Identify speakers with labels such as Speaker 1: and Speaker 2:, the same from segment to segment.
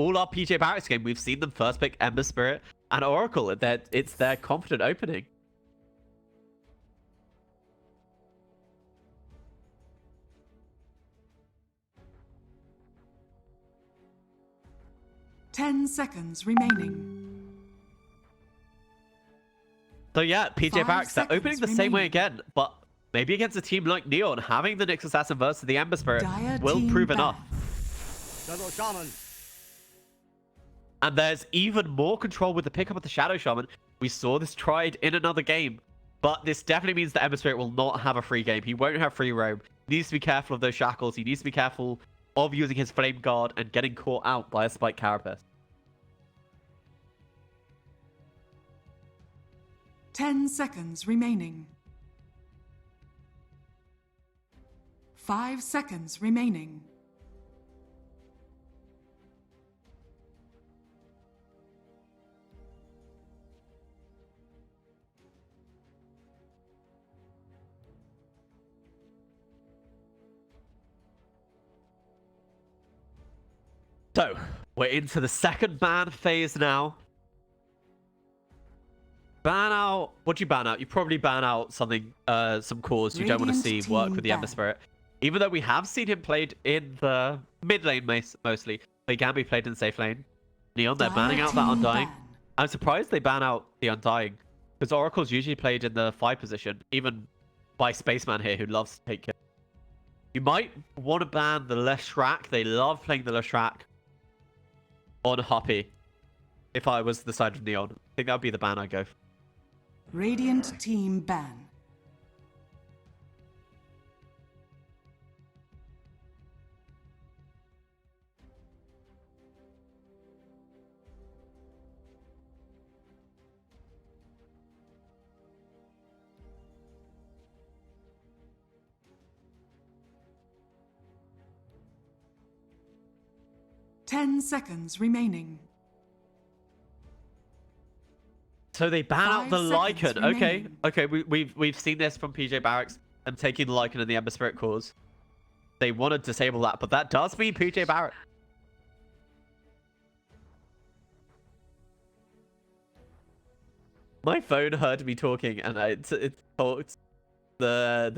Speaker 1: all our PJ Barracx game, we've seen them first pick Ember Spirit and Oracle. It's their confident opening.
Speaker 2: Ten seconds remaining.
Speaker 1: So yeah, PJ Barracx, they're opening the same way
Speaker 2: remaining.
Speaker 1: again, but maybe against a team like Neon, having the Nyx Assassin versus the Ember Spirit
Speaker 2: Dire
Speaker 1: will
Speaker 2: team
Speaker 1: prove
Speaker 2: ban.
Speaker 1: enough.
Speaker 3: Shadow Shaman.
Speaker 1: And there's even more control with the pickup of the Shadow Shaman. We saw this tried in another game, but this definitely means the Ember Spirit will not have a free game. He won't have free roam. He needs to be careful of those shackles. He needs to be careful of using his Flame Guard and getting caught out by a Spike Carapace.
Speaker 2: 10 seconds remaining. 5 seconds remaining.
Speaker 1: So, we're into the second ban phase now. Ban out... What do you ban out? You probably ban out something, some cores you don't want to see work with the Ember Spirit. Even though we have seen him played in the mid lane mostly. He can be played in safe lane. Neon, they're banning out that Undying. I'm surprised they ban out the Undying. Because Oracle's usually played in the 5 position. Even by Spaceman here, who loves to take kills. You might want to ban the Leshrac. They love playing the Leshrac on Hoppy. If I was the side of Neon. I think that would be the ban I go for.
Speaker 2: Radiant team ban. Ten seconds remaining.
Speaker 1: So they ban out the
Speaker 2: 5 seconds
Speaker 1: Lycan. Okay,
Speaker 2: remaining.
Speaker 1: okay, we've seen this from PJ Barracx and taking the Lycan and the Ember Spirit cores. They want to disable that, but that does mean PJ Barracx. My phone heard me talking, and it's the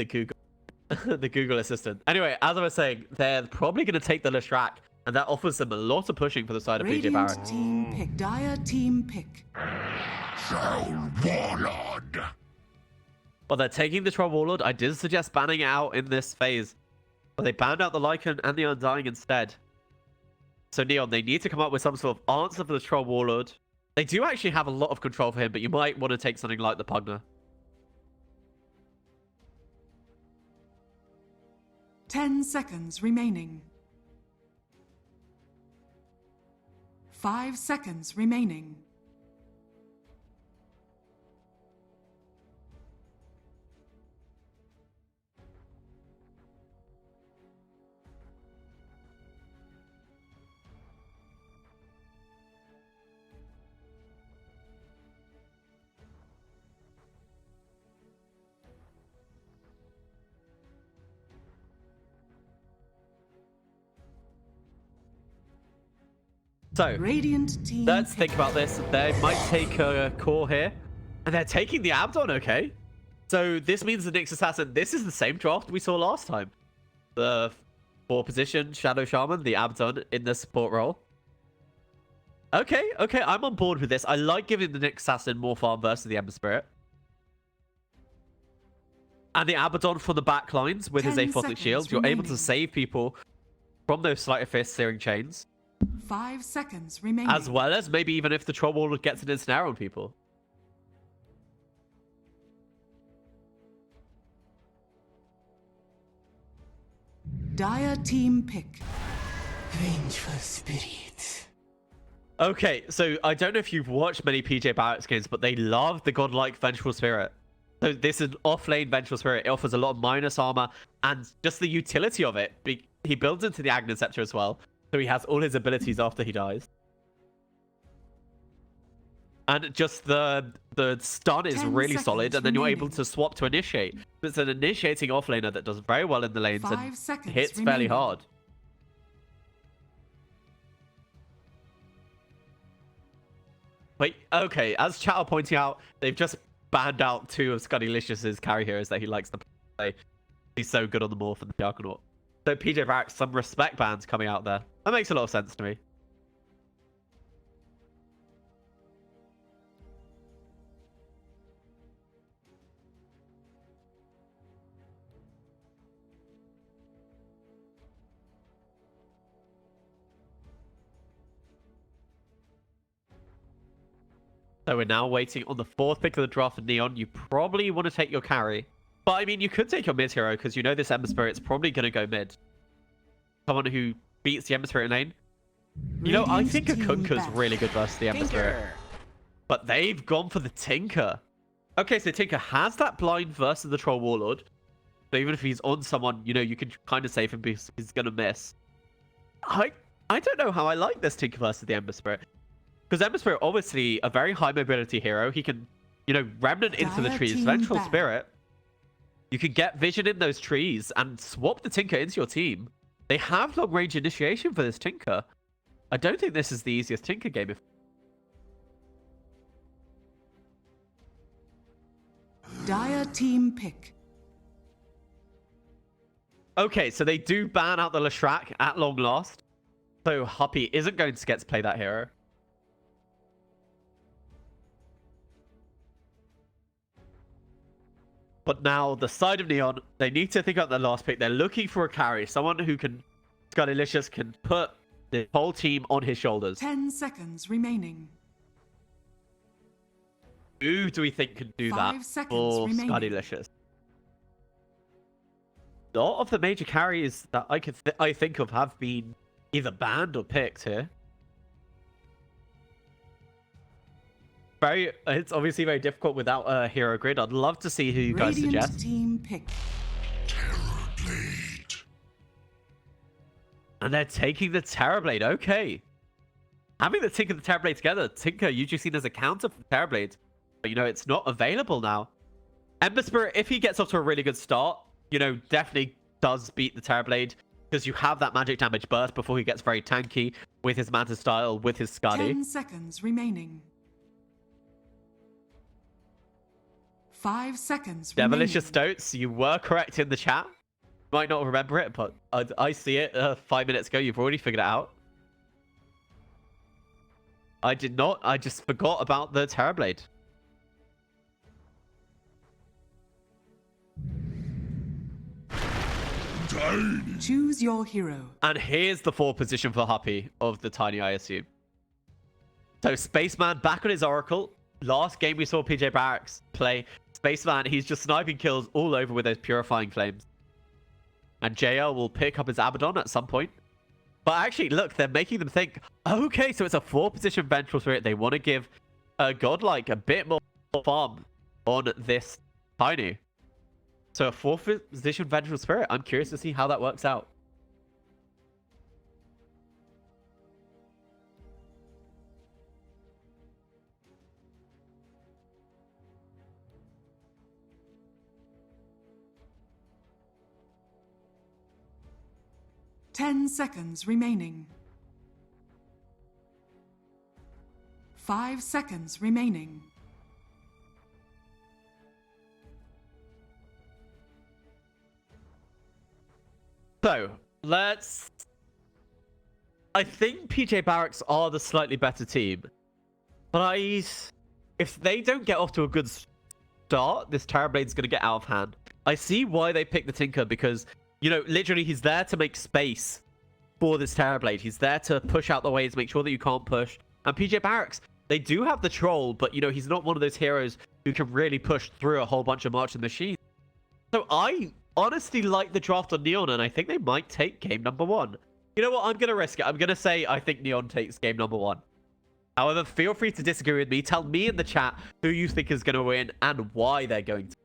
Speaker 1: Google the Google Assistant. Anyway, as I was saying, they're probably going to take the Leshrac, and that offers them a lot of pushing for the side of PJ
Speaker 2: Radiant
Speaker 1: Barracx.
Speaker 2: team pick. Dire team pick.
Speaker 4: Warlord.
Speaker 1: But they're taking the Troll Warlord. I did suggest banning it out in this phase. But they banned out the Lycan and the Undying instead. So Neon, they need to come up with some sort of answer for the Troll Warlord. They do actually have a lot of control for him, but you might want to take something like the Pugner.
Speaker 2: 10 seconds remaining. 5 seconds remaining.
Speaker 1: So,
Speaker 2: Radiant team
Speaker 1: let's
Speaker 2: pick.
Speaker 1: think about this. They might take a core here. And they're taking the Abdon, okay. So this means the Nyx Assassin, this is the same draft we saw last time. The 4 position Shadow Shaman, the Abdon in the support role. Okay, I'm on board with this. I like giving the Nyx Assassin more farm versus the Ember Spirit. And the Abaddon for the back lines with his
Speaker 2: 10
Speaker 1: Aphotic
Speaker 2: seconds
Speaker 1: Shield. You're able to
Speaker 2: remaining.
Speaker 1: save people from those Sleight of Fist Searing Chains.
Speaker 2: 5 seconds remaining.
Speaker 1: As well as maybe even if the Troll Warlord gets an ensnare on people.
Speaker 2: Dire team pick.
Speaker 5: Vengeful spirit.
Speaker 1: Okay, so I don't know if you've watched many PJ Barracx games, but they love the godlike Vengeful Spirit. So this is off-lane Vengeful Spirit. It offers a lot of minus armor and just the utility of it. He builds into the Aghanim Scepter as well. So he has all his abilities after he dies. And just the stun is
Speaker 2: 10
Speaker 1: really solid,
Speaker 2: seconds
Speaker 1: and then you're able
Speaker 2: remaining.
Speaker 1: to swap to initiate. It's an initiating offlaner that does very well in the lanes
Speaker 2: 5
Speaker 1: and
Speaker 2: seconds
Speaker 1: hits fairly
Speaker 2: remaining.
Speaker 1: hard. But okay, as chat are pointing out, they've just banned out 2 of Scuddylicious' carry heroes that he likes to play. He's so good on the Morph and the Argonaut. So PJ Barracx, some respect bans coming out there. That makes a lot of sense to me. So we're now waiting on the 4th pick of the draft for Neon. You probably want to take your carry. But I mean, you could take your mid hero because you know this Ember Spirit's probably going to go mid. Someone who beats the Ember Spirit lane. You know, I think a Kunkka's really good versus the Ember Spirit. But they've gone for the Tinker. Okay, so Tinker has that blind versus the Troll Warlord. So even if he's on someone, you know, you can kind of save him because he's going to miss. I don't know how I like this Tinker versus the Ember Spirit. Because Ember Spirit, obviously, a very high mobility hero. He can, you know, Remnant into the trees. Vengeful Spirit. You can get Vision in those trees and swap the Tinker into your team. They have long range initiation for this Tinker. I don't think this is the easiest Tinker game.
Speaker 2: Dire team pick.
Speaker 1: Okay, so they do ban out the Leshrac at long last. So Huppy isn't going to get to play that hero. But now, the side of Neon, they need to think about their last pick. They're looking for a carry. Someone who can... Scuddylicious can put the whole team on his shoulders.
Speaker 2: 10 seconds remaining.
Speaker 1: Who do we think can do
Speaker 2: 5
Speaker 1: that
Speaker 2: seconds
Speaker 1: for
Speaker 2: remaining.
Speaker 1: Scuddylicious? A lot of the major carries that I think of have been either banned or picked here. It's obviously very difficult without a hero grid. I'd love to see who you guys
Speaker 2: Radiant
Speaker 1: suggest.
Speaker 2: team pick.
Speaker 5: Terrorblade.
Speaker 1: And they're taking the Terrorblade. Okay. Having the Tinker and the Terrorblade together, Tinker usually seen as a counter for the Terrorblade. But, you know, it's not available now. Ember Spirit, if he gets off to a really good start, you know, definitely does beat the Terrorblade. Because you have that magic damage burst before he gets very tanky with his Manta style, with his Scuddy.
Speaker 2: 10 seconds remaining. 5 seconds remaining.
Speaker 1: Devilicious Stoats, you were correct in the chat. Might not remember it, but I see it 5 minutes ago. You've already figured it out. I did not. I just forgot about the Terrorblade.
Speaker 2: Choose your hero.
Speaker 1: And here's the 4th position for Huppy of the Tiny, I assume. So Spaceman back on his Oracle. Last game we saw PJ Barracx play. Spaceman, he's just sniping kills all over with those Purifying Flames. And JL will pick up his Abaddon at some point. But actually, look, they're making them think, okay, so it's a 4-position Vengeful Spirit. They want to give a Godlike a bit more farm on this Tiny. So a 4th-position Vengeful Spirit. I'm curious to see how that works out.
Speaker 2: Ten seconds remaining. 5 seconds remaining.
Speaker 1: So, I think PJ Barracx are the slightly better team. But if they don't get off to a good start, this Terrorblade's going to get out of hand. I see why they picked the Tinker because, you know, literally he's there to make space for this Terrorblade. He's there to push out the ways, make sure that you can't push. And PJ Barracx, they do have the Troll, but, you know, he's not one of those heroes who can really push through a whole bunch of marching machines. So I honestly like the draft on Neon, and I think they might take game number 1. You know what? I'm going to risk it. I'm going to say I think Neon takes game number 1. However, feel free to disagree with me. Tell me in the chat who you think is going to win and why they're going to.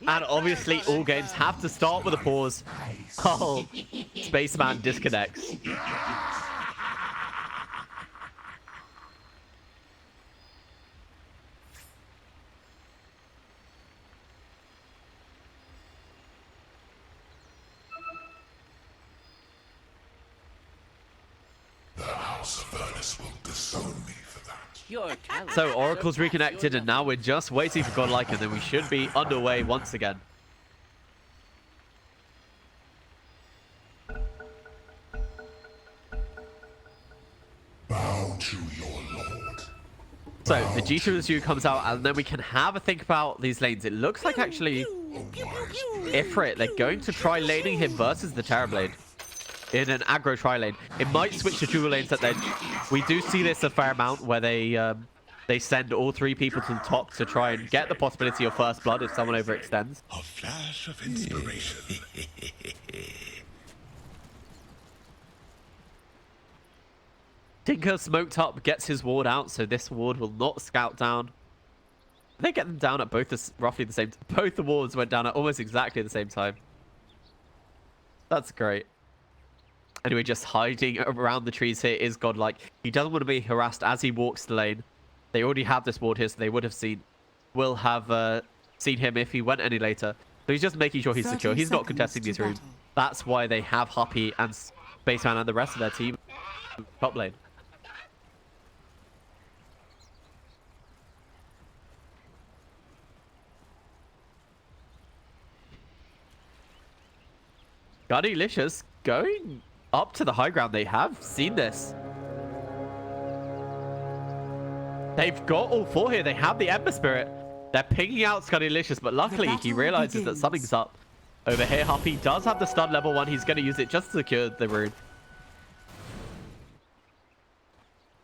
Speaker 1: And obviously, all games have to start with a pause. Oh, Spaceman disconnects. So Oracle's reconnected, and now we're just waiting for Godlike, and then we should be underway once again.
Speaker 3: Bow to your lord.
Speaker 1: So the G2SU comes out, and then we can have a think about these lanes. It looks like actually Ifrit, they're going to try laning him versus the Terrorblade in an aggro tri lane. It might switch to dual lanes at then. We do see this a fair amount where they send all three people to the top to try and get the possibility of first blood if someone overextends.
Speaker 3: A flash of inspiration.
Speaker 1: Tinker smoked up, gets his ward out, so this ward will not scout down. They get them down at both roughly the same. Both the wards went down at almost exactly the same time. That's great. Anyway, just hiding around the trees here is Godlike. He doesn't want to be harassed as he walks the lane. They already have this ward here, so they would have seen him if he went any later. So he's just making sure he's secure. He's not contesting these runes. That's why they have Huppy and Spaceman and the rest of their team top lane. Gunnylicious going up to the high ground. They have seen this. They've got all four here. They have the Ember Spirit. They're pinging out Gunnylicious, but luckily he realizes that something's up. Over here, Huppy does have the stun level 1. He's going to use it just to secure the rune.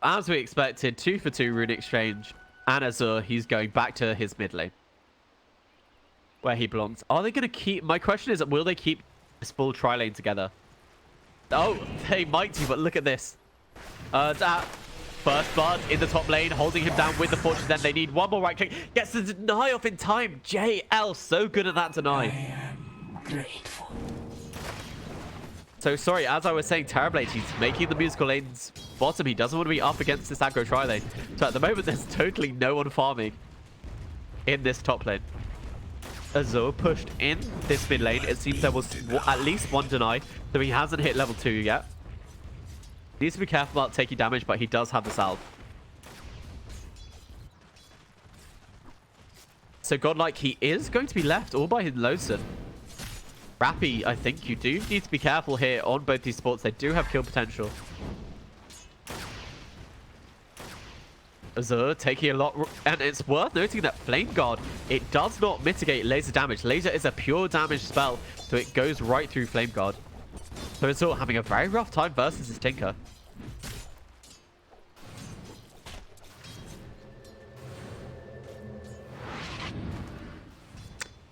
Speaker 1: As we expected, 2 for 2 rune exchange. And Azure, he's going back to his mid lane, where he belongs. Are they going to keep... My question is, will they keep this full tri lane together? Oh, they might do, but look at this. That first blood in the top lane, holding him down with the fortune. Then they need one more right click. Gets the deny off in time. JL, so good at that deny.
Speaker 5: I am grateful.
Speaker 1: So sorry, as I was saying, Terrorblade, he's making the musical lanes bottom. He doesn't want to be up against this aggro tri lane. So at the moment, there's totally no one farming in this top lane. Azure pushed in this mid lane. It seems there was at least one deny, so he hasn't hit level 2 yet. Needs to be careful about taking damage, but he does have the salve. So Godlike, he is going to be left all by his lonesome. Rappy, I think you do need to be careful here on both these sports. They do have kill potential. Azure taking a lot, and it's worth noting that Flame Guard, it does not mitigate laser damage. Laser is a pure damage spell, so it goes right through Flame Guard. So Azure having a very rough time versus his Tinker.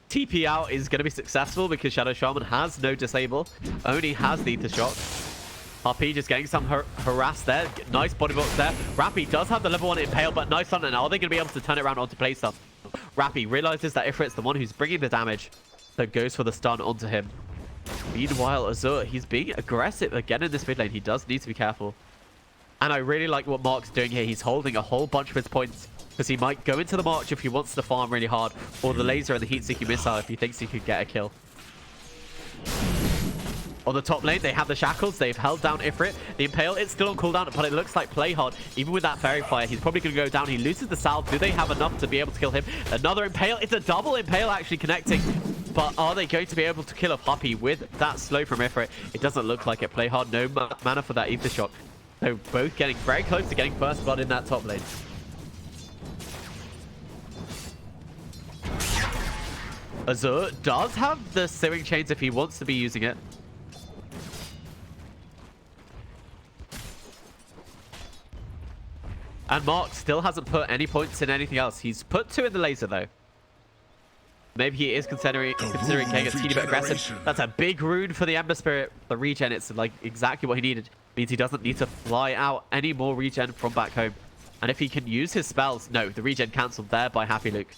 Speaker 1: TP out is going to be successful because Shadow Shaman has no disable, only has the Ether Shock. RP just getting some harass there. Nice body box there. Rappy does have the level 1 impale, but nice on, and are they going to be able to turn it around onto play stuff? Rappy realizes that Ifrit's the one who's bringing the damage, so goes for the stun onto him. Meanwhile, Azure, he's being aggressive again in this mid lane. He does need to be careful. And I really like what Mark's doing here. He's holding a whole bunch of his points because he might go into the march if he wants to farm really hard, or the laser and the heat-seeking missile if he thinks he could get a kill. On the top lane, they have the shackles. They've held down Ifrit. The impale, it's still on cooldown, but it looks like play hard. Even with that fairy fire, he's probably going to go down. He loses the salve. Do they have enough to be able to kill him? Another impale. It's a double impale actually connecting. But are they going to be able to kill a Huppy with that slow from Ifrit? It doesn't look like it. Play hard. No mana for that Ether Shock. So both getting very close to getting first blood in that top lane. Azure does have the Searing Chains if he wants to be using it. And Mark still hasn't put any points in anything else. He's put 2 in the laser, though. Maybe he is considering getting a teeny bit aggressive. That's a big rune for the Ember Spirit. The regen, it's like exactly what he needed. Means he doesn't need to fly out any more regen from back home. And if he can use his spells... No, the regen cancelled there by Happy Luke.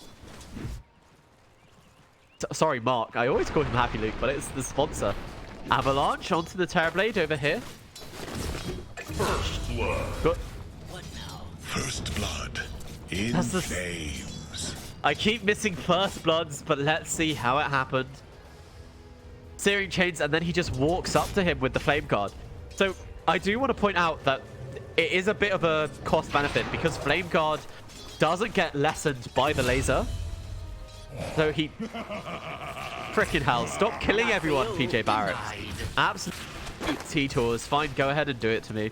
Speaker 1: Sorry, Mark. I always call him Happy Luke, but it's the sponsor. Avalanche onto the Terrorblade over here.
Speaker 3: First blood.
Speaker 1: Good.
Speaker 3: First blood. In
Speaker 1: That's the-
Speaker 3: flames.
Speaker 1: I keep missing first bloods, but let's see how it happened. Searing Chains, and then he just walks up to him with the Flame Guard. So I do want to point out that it is a bit of a cost benefit because Flame Guard doesn't get lessened by the laser. So he... Frickin' hell. Stop killing everyone, PJ Barracx. Absolute T-Tours. Fine, go ahead and do it to me.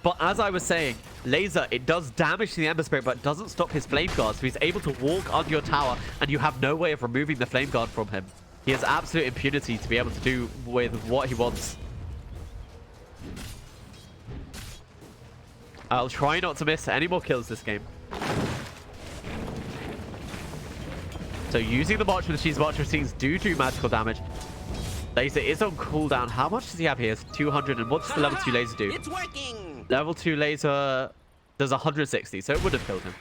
Speaker 1: But as I was saying, laser, it does damage to the Ember Spirit, but it doesn't stop his Flame Guard. So he's able to walk onto your tower, and you have no way of removing the Flame Guard from him. He has absolute impunity to be able to do with what he wants. I'll try not to miss any more kills this game. So using the March Machines, March Machines do magical damage. Laser is on cooldown. How much does he have here? It's 200. And what does the level 2 laser do?
Speaker 4: It's working.
Speaker 1: Level 2 laser does 160, so it would have killed him.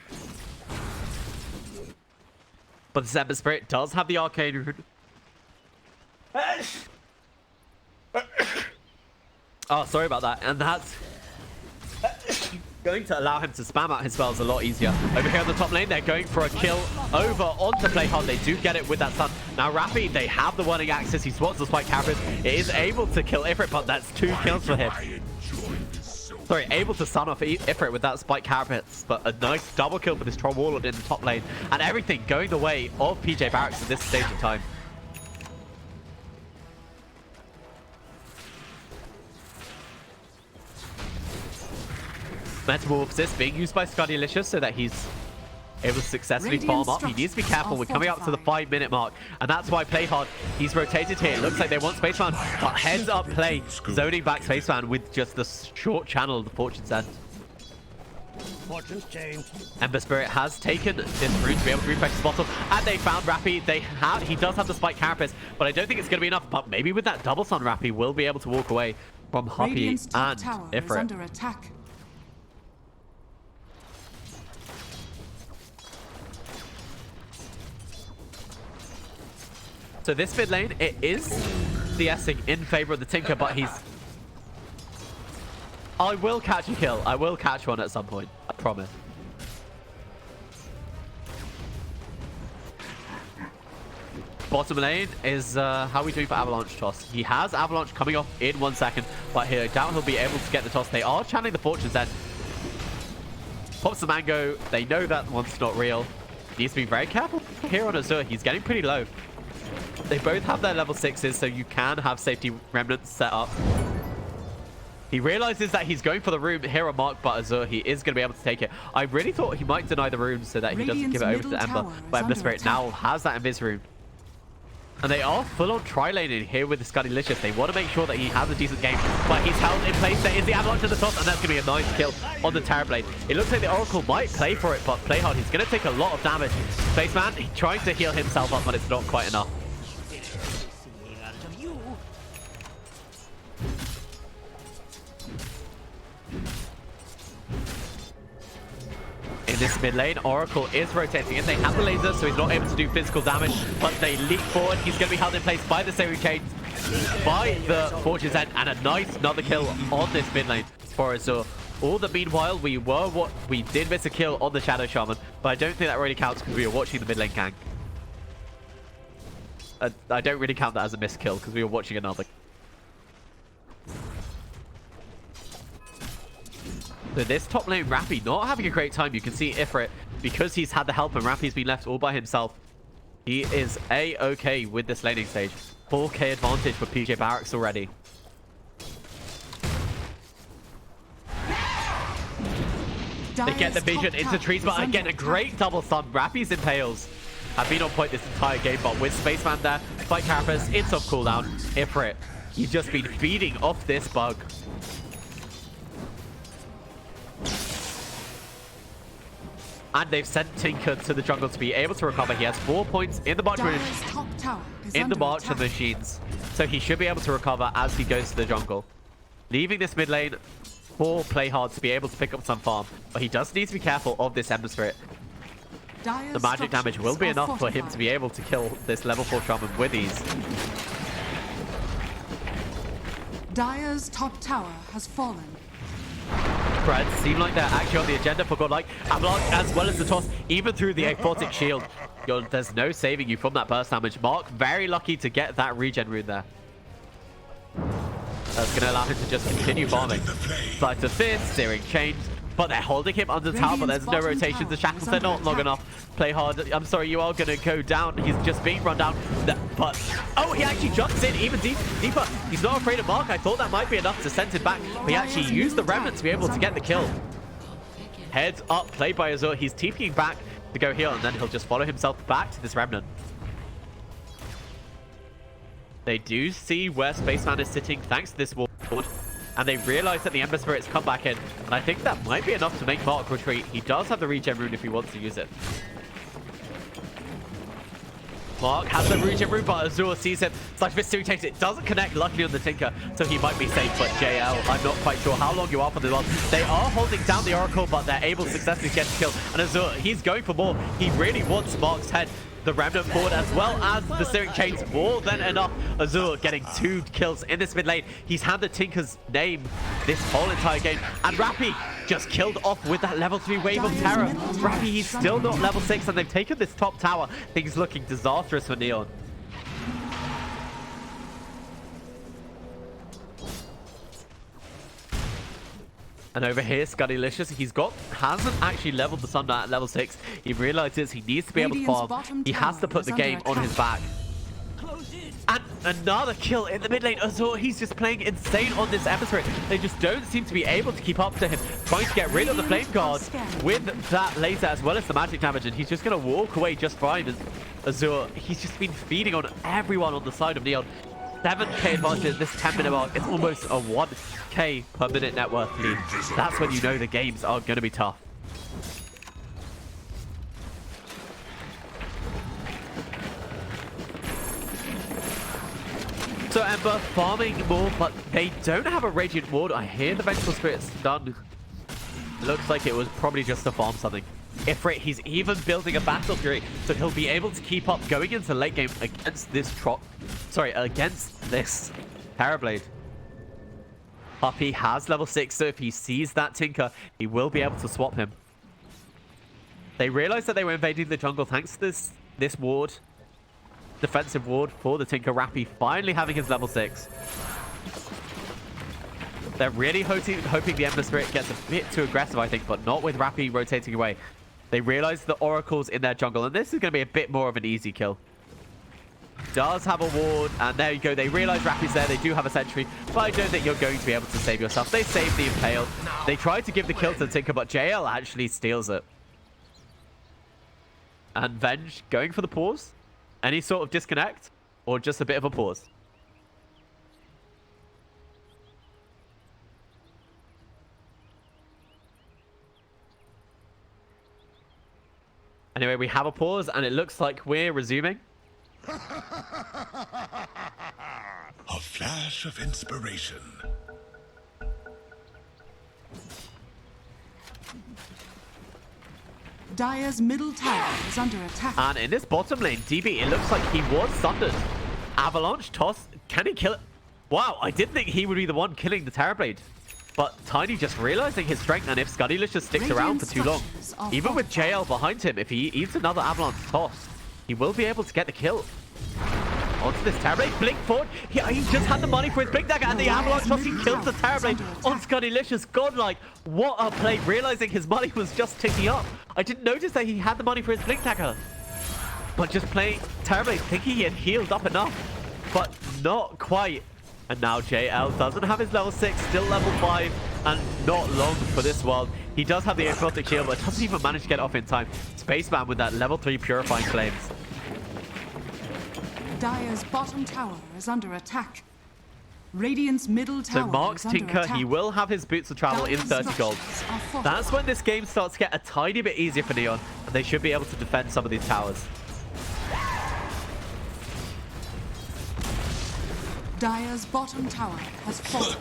Speaker 1: But the Ember Spirit does have the Arcane Rune. Oh, sorry about that. And that's going to allow him to spam out his spells a lot easier. Over here on the top lane, they're going for a kill over onto Playhard. They do get it with that stun. Now, Rappy, they have the warning axis. He spots the Spike Carapace. It is able to kill Ifrit, but that's 2 kills for him. Sorry, able to stun off Ifrit with that Spike Carapace, but a nice double kill with his Troll Warlord in the top lane. And everything going the way of PJ Barracx at this stage of time. Metamorphosis being used by Scudilicious so that he's able to successfully farm up. He needs to be careful. We're coming up to the 5-minute mark, and that's why Playhard, he's rotated here. It looks like they want Spaceman, but heads up play, zoning back Spaceman with just the short channel of the Fortune's End.
Speaker 4: Fortune's change.
Speaker 1: Ember Spirit has taken this rune to be able to refresh his bottle, and they found Rappy. He does have the Spike Carapace, but I don't think it's going to be enough. But maybe with that double stun, Rappy will be able to walk away from Happy
Speaker 2: Radiant's top
Speaker 1: and
Speaker 2: tower is
Speaker 1: Ifrit.
Speaker 2: under attack.
Speaker 1: So this mid lane, it is DSing in favor of the Tinker, but he's... I will catch a kill. I will catch one at some point. I promise. Bottom lane is how are we doing for Avalanche toss? He has Avalanche coming off in 1 second, but I doubt he'll be able to get the toss. They are channeling the Fortune's End. Pops the Mango. They know that one's not real. Needs to be very careful here on Azure. He's getting pretty low. They both have their level 6s, so you can have safety remnants set up. He realizes that he's going for the rune here on Mark, but Azure, he is going to be able to take it. I really thought he might deny the rune so that he doesn't give it over to the Ember, but Ember Spirit now has that Invis rune. And they are full on tri-laning here with the Scudilicious. They want to make sure that he has a decent game, but he's held in place. There is the Avalanche at the top, and that's going to be a nice kill on the Terrorblade. It looks like the Oracle might play for it, but Playhard, he's going to take a lot of damage. Spaceman, he's trying to heal himself up, but it's not quite enough. In this mid lane, Oracle is rotating in. They have the laser, so he's not able to do physical damage, but they leap forward. He's going to be held in place by the Searing Chains, by the Fortune's End, and a nice another kill on this mid lane for Azure. All the meanwhile, we did miss a kill on the Shadow Shaman, but I don't think that really counts because we were watching the mid lane gank. I don't really count that as a missed kill because we were watching another. So this top lane Rappy not having a great time. You can see Ifrit, because he's had the help and Rappy's been left all by himself. He is A-okay with this laning stage. 4k advantage for PJ Barracx already. They get the vision into trees, but again, a great double stun. Rappy's impales have been on point this entire game, but with Spaceman there, Spike Carapace, it's off cooldown. Ifrit, he's just been feeding off this bug. And they've sent Tinker to the jungle to be able to recover. He has 4 points in the March of the Machines. So he should be able to recover as he goes to the jungle. Leaving this mid lane for Playhard to be able to pick up some farm. But he does need to be careful of this Ember Spirit.
Speaker 2: Dire's
Speaker 1: The magic damage will be
Speaker 2: structures are
Speaker 1: enough for him to be able to kill this level 4 shaman with ease.
Speaker 2: Dire's top tower has fallen.
Speaker 1: Reds seem like they're actually on the agenda for godlike. Avalanche as well as the toss, even through the aquatic shield. There's no saving you from that burst damage. Mark, very lucky to get that regen rune there. That's going to allow him to just continue farming. Slice of fist, searing chains, but they're holding him under tower, but there's no rotations. The shackles, they're not long enough. Play hard. I'm sorry, you are going to go down. He's just being run down. But, oh, he actually jumps in even deeper. He's not afraid of Mark. I thought that might be enough to send him back. But he actually used the remnant to be able to get the kill. Heads up, played by Azur. He's TPing back to go here, and then he'll just follow himself back to this remnant. They do see where Spaceman is sitting thanks to this ward, and they realize that the Ember Spirit's come back in, and I think that might be enough to make Mark retreat. He does have the regen rune if he wants to use it. Mark has the regen rune, but Azur sees him. Slash Fist takes it. Doesn't connect, luckily, on the Tinker, so he might be safe. But JL, I'm not quite sure how long you are for the world. They are holding down the Oracle, but they're able to successfully get the kill. And Azur, he's going for more. He really wants Mark's head. The Remnant forward as well as the Searing Chains, more than enough. Azur getting 2 kills in this mid lane. He's had the Tinker's name this whole entire game. And Rappy just killed off with that level 3 wave of terror. Rappy, he's still not level 6, and they've taken this top tower. Things looking disastrous for Neon. And over here, Scuddylicious, hasn't actually leveled the Sun at level 6. He realizes he needs to be able to farm. He has to put the game on his back. And another kill in the mid lane. Azur, he's just playing insane on this Ember Spirit. They just don't seem to be able to keep up to him. Trying to get rid of the Flame Guard with that laser as well as the magic damage. And he's just going to walk away just fine. Azur, he's just been feeding on everyone on the side of Neon. 7k advantage at this 10-minute mark. It's almost a 1k per minute net worth lead. That's when you know the games are going to be tough. So Ember farming more, but they don't have a Radiant Ward. I hear the Vengeful Spirit's done. Looks like it was probably just to farm something. Ifrit, he's even building a Battle Fury, so he'll be able to keep up going into late game against this against this Terrorblade. Puppey has level 6, so if he sees that Tinker, he will be able to swap him. They realized that they were invading the jungle thanks to this ward. Defensive ward for the Tinker. Rappy finally having his level 6. They're really hoping the Ember Spirit gets a bit too aggressive, I think, but not with Rappy rotating away. They realize the Oracle's in their jungle, and this is going to be a bit more of an easy kill. Does have a ward, and there you go. They realize Rappy's there. They do have a sentry, but I don't think you're going to be able to save yourself. They save the Impale. They try to give the kill to the Tinker, but JL actually steals it. And Venge going for the pause. Any sort of disconnect, or just a bit of a pause? Anyway, we have a pause, and it looks like we're resuming.
Speaker 3: A flash of inspiration.
Speaker 2: Dire's middle tower is under attack.
Speaker 1: And in this bottom lane, DB, it looks like he was sundered. Avalanche, toss, can he kill it? Wow, I didn't think he would be the one killing the Terrorblade. But Tiny just realizing his strength, and if Scuddylicious just sticks around for too long, even with JL behind him, if he eats another Avalanche toss, he will be able to get the kill. Onto this Terrorblade, blink forward. He just had the money for his blink dagger, and the Avalanche toss, he kills the Terrorblade on Scuddylicious. Godlike, what a play, realizing his money was just ticking up. I didn't notice that he had the money for his blink dagger. But just playing Terrorblade, thinking he had healed up enough, but not quite. And now JL doesn't have his level 6, still level 5, and not long for this world. He does have the Aquatic Shield, but doesn't even manage to get off in time. Spaceman with that level 3 Purifying Flames.
Speaker 2: Dire's bottom tower is under attack. Radiant's middle tower
Speaker 1: So Mark's
Speaker 2: is under
Speaker 1: Tinker,
Speaker 2: attack.
Speaker 1: he will have his boots of travel in 30 gold. That's when this game starts to get a tiny bit easier for Neon, and they should be able to defend some of these towers.
Speaker 2: Dire's bottom tower has fallen.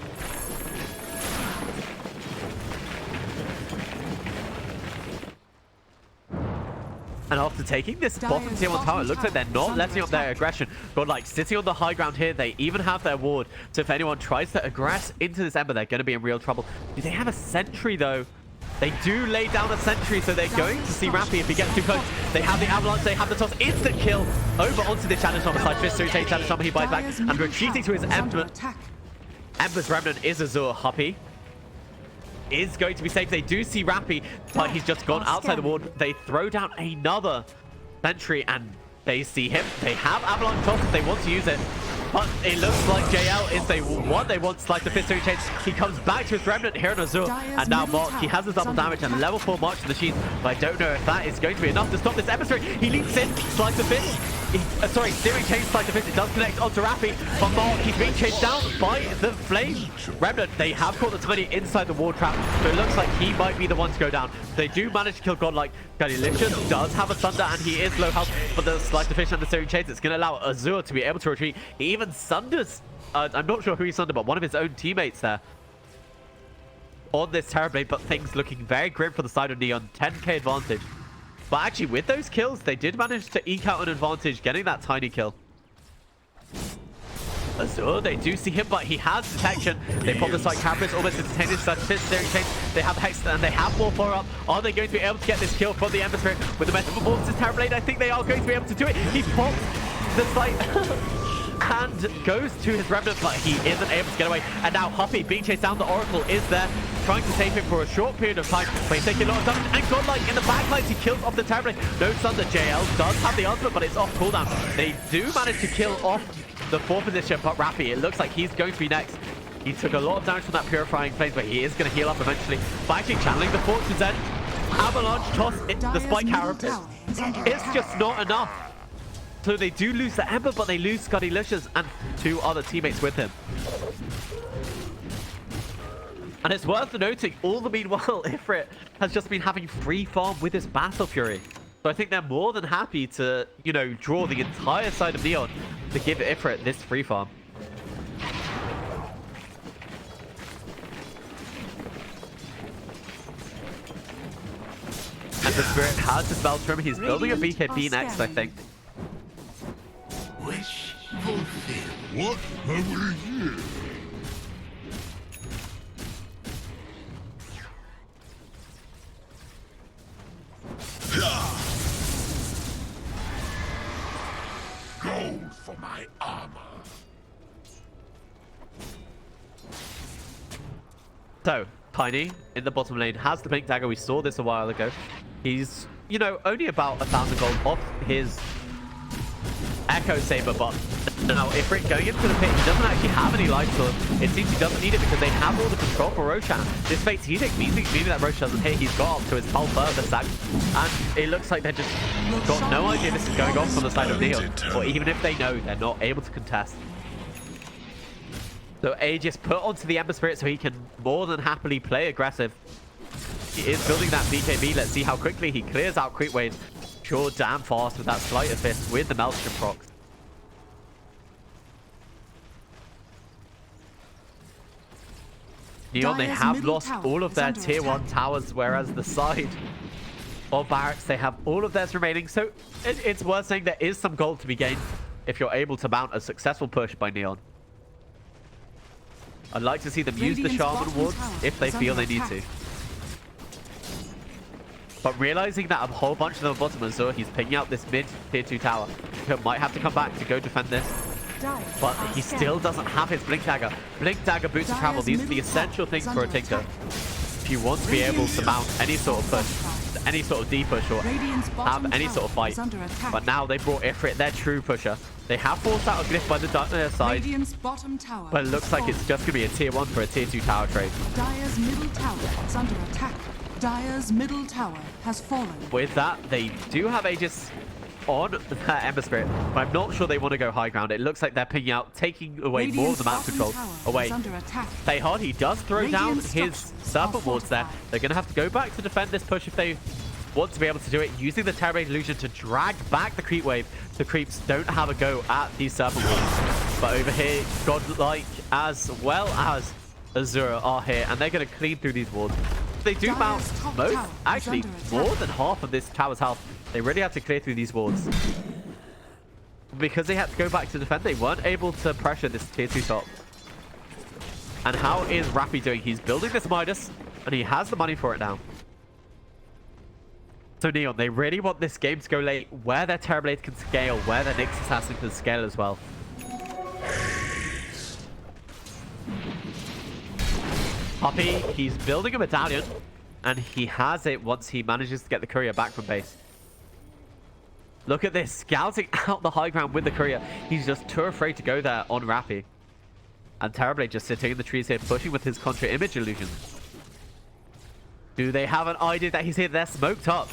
Speaker 1: And after taking this bottom tier 1 tower, it looks like they're not letting up their aggression. Godlike sitting on the high ground here. They even have their ward. So if anyone tries to aggress into this Ember, they're going to be in real trouble. Do they have a sentry, though? They do lay down a sentry, so they're going to see Rampy if he gets too close. They have the avalanche, they have the toss. Instant kill over onto the challenge on the side. Fist through, take challenge on, he buys back. And retreating to his Ember. Ember's Remnant is Azure. Hoppy is going to be safe. They do see Rampy, but he's just gone outside the ward. They throw down another sentry, and they see him. They have avalanche toss if they want to use it. But it looks like JL is they want Slice the Fist to change. He comes back to his Remnant here on Azure. And now Mark, he has his double damage and level 4 March to the Sheath. But I don't know if that is going to be enough to stop this emissary. He leaps in, Slice the Fist. Sorry, Searing Chain Slice the Fist. It does connect onto Raffy. But Mark, he's being chased down by the Flame Remnant. They have caught the Tiny inside the ward trap. So it looks like he might be the one to go down. They do manage to kill Godlike. QUALIF does have a Sunder and he is low health. But the Slice the Fish and the Searing Chains, it's going to allow Azure to be able to retreat. He even Sunders, I'm not sure who he sundered, but one of his own teammates there on this Terrorblade. But things looking very grim for the side of Neon. 10k advantage. But actually, with those kills, they did manage to eke out an advantage, getting that tiny kill. Azure, they do see him, but he has detection. They pop the side cameras, almost instantaneous. Such Searing Chains. They have Hex and they have more follow up. Are they going to be able to get this kill from the Ember Spirit with the Method Performance's Terrorblade? I think they are going to be able to do it. He pops the site. And goes to his Remnant, but he isn't able to get away. And now Hoppy being chased down. The Oracle is there, trying to save him for a short period of time. But he's taking a lot of damage. And Godlike in the backlines, he kills off the Terrorblade. No Sunder. JL does have the ultimate, but it's off cooldown. They do manage to kill off the 4th position, but Raffy, it looks like he's going to be next. He took a lot of damage from that Purifying Flames, but he is going to heal up eventually. But actually channeling the Fortune's End. Avalanche toss, the Spike Carapace. It's just not enough. So they do lose the Ember, but they lose QUALIF and 2 other teammates with him. And it's worth noting, all the meanwhile, Ifrit has just been having free farm with his Battle Fury. So I think they're more than happy to, you know, draw the entire side of Neon to give Ifrit this free farm. And the Spirit has his Spell Trim. He's building a BKB next, I think.
Speaker 5: Wish fulfilled.
Speaker 3: What have we here? Gold for my armor.
Speaker 1: So, Tiny in the bottom lane has the Blink Dagger. We saw this a while ago. He's, you know, only about 1,000 gold off his Echo Saber, but now Ifrit going into the pit, he doesn't actually have any life sword. It seems he doesn't need it because they have all the control for Roshan. This Fate's Edict means that Roshan doesn't hit. He's got up to his full further stack, and it looks like they're just got no idea this is going on from the side of Neon. Or even if they know, they're not able to contest. So Aegis put onto the Ember Spirit so he can more than happily play aggressive. He is building that BKB. Let's see how quickly he clears out creep waves. Sure, damn fast with that Sleight of Fist with the Maelstrom procs. Neon, they have lost all of their tier 1 towers, whereas the side of Barracx, they have all of theirs remaining. So it's worth saying there is some gold to be gained if you're able to mount a successful push by Neon. I'd like to see them use the Shaman wards if they feel they need to. But realizing that a whole bunch of them are bottom Azure, he's picking out this mid tier 2 tower. He might have to come back to go defend this. But he still doesn't have his Blink Dagger. Blink Dagger, Boots of Travel, these are the essential things for a Tinker. If you want to be able to mount any sort of push, any sort of D-push, or have any sort of fight. But now they brought Ifrit, their true pusher. They have forced out a Glyph by the side, but it looks like it's just going to be a tier 1 for a tier 2 tower trade.
Speaker 2: Dire's middle tower is under attack. Dire's middle tower has fallen.
Speaker 1: With that, they do have Aegis on that Ember Spirit, but I'm not sure they want to go high ground. It looks like they're picking out, taking away more of the map control away. Play hard, he does throw down his Serpent Wards there. They're going to have to go back to defend this push if they want to be able to do it, using the Terrorblade Illusion to drag back the creep wave. The creeps don't have a go at these Serpent Wards. But over here, Godlike as well as Azure are here, and they're going to clean through these wards. they do mount
Speaker 2: Dire's top
Speaker 1: most,
Speaker 2: tower is
Speaker 1: actually,
Speaker 2: under attack.
Speaker 1: more than half of this tower's health. They really had to clear through these wards. Because they had to go back to defend, they weren't able to pressure this tier 2 top. And how is Rappy doing? He's building this Midas, and he has the money for it now. So Neon, they really want this game to go late, where their Terrorblade can scale, where their Nyx Assassin can scale as well. Poppy, he's building a medallion, and he has it once he manages to get the courier back from base. Look at this, scouting out the high ground with the courier. He's just too afraid to go there on Rappy. And Terrorblade just sitting in the trees here, pushing with his contra image illusion. Do they have an idea that he's here? They're smoked up.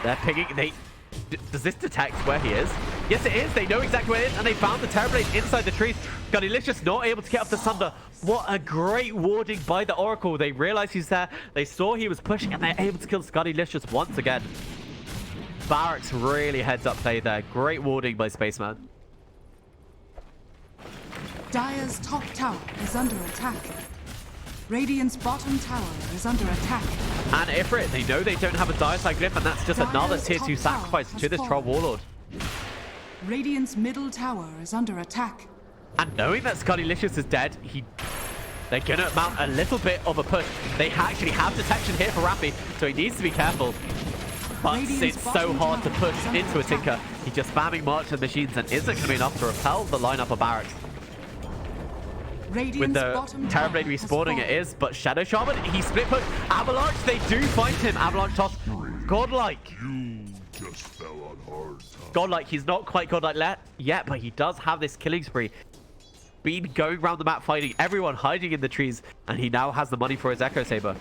Speaker 1: They're picking. Does this detect where he is? Yes, it is. They know exactly where it is, and they found the Terrorblade inside the trees. Scudilicious not able to get up the Sunder. What a great warding by the Oracle. They realized he's there. They saw he was pushing, and they're able to kill Scudilicious once again. Barracx really heads up play there. Great warding by Spaceman.
Speaker 2: Dire's top tower is under attack. Radiant's bottom tower is under attack.
Speaker 1: And Ifrit, they know they don't have a Dire Side Glyph, and that's just another tier 2 sacrifice to this Troll Warlord.
Speaker 2: Radiant's middle tower is under attack.
Speaker 1: And knowing that Scudilicious is dead, they're gonna mount a little bit of a push. They actually have detection here for Rappy, so he needs to be careful. But it's so hard to push into a Tinker. He's just spamming March and Machines and isn't going to be enough to repel the lineup of Barracx. With the Terrorblade respawning it is, but Shadow Shaman, he split push. Avalanche, they do find him. Avalanche toss. Godlike.
Speaker 3: You just fell on hard times.
Speaker 1: Godlike, he's not quite Godlike yet, but he does have this killing spree. Been going around the map fighting everyone, hiding in the trees, and he now has the money for his Echo Saber.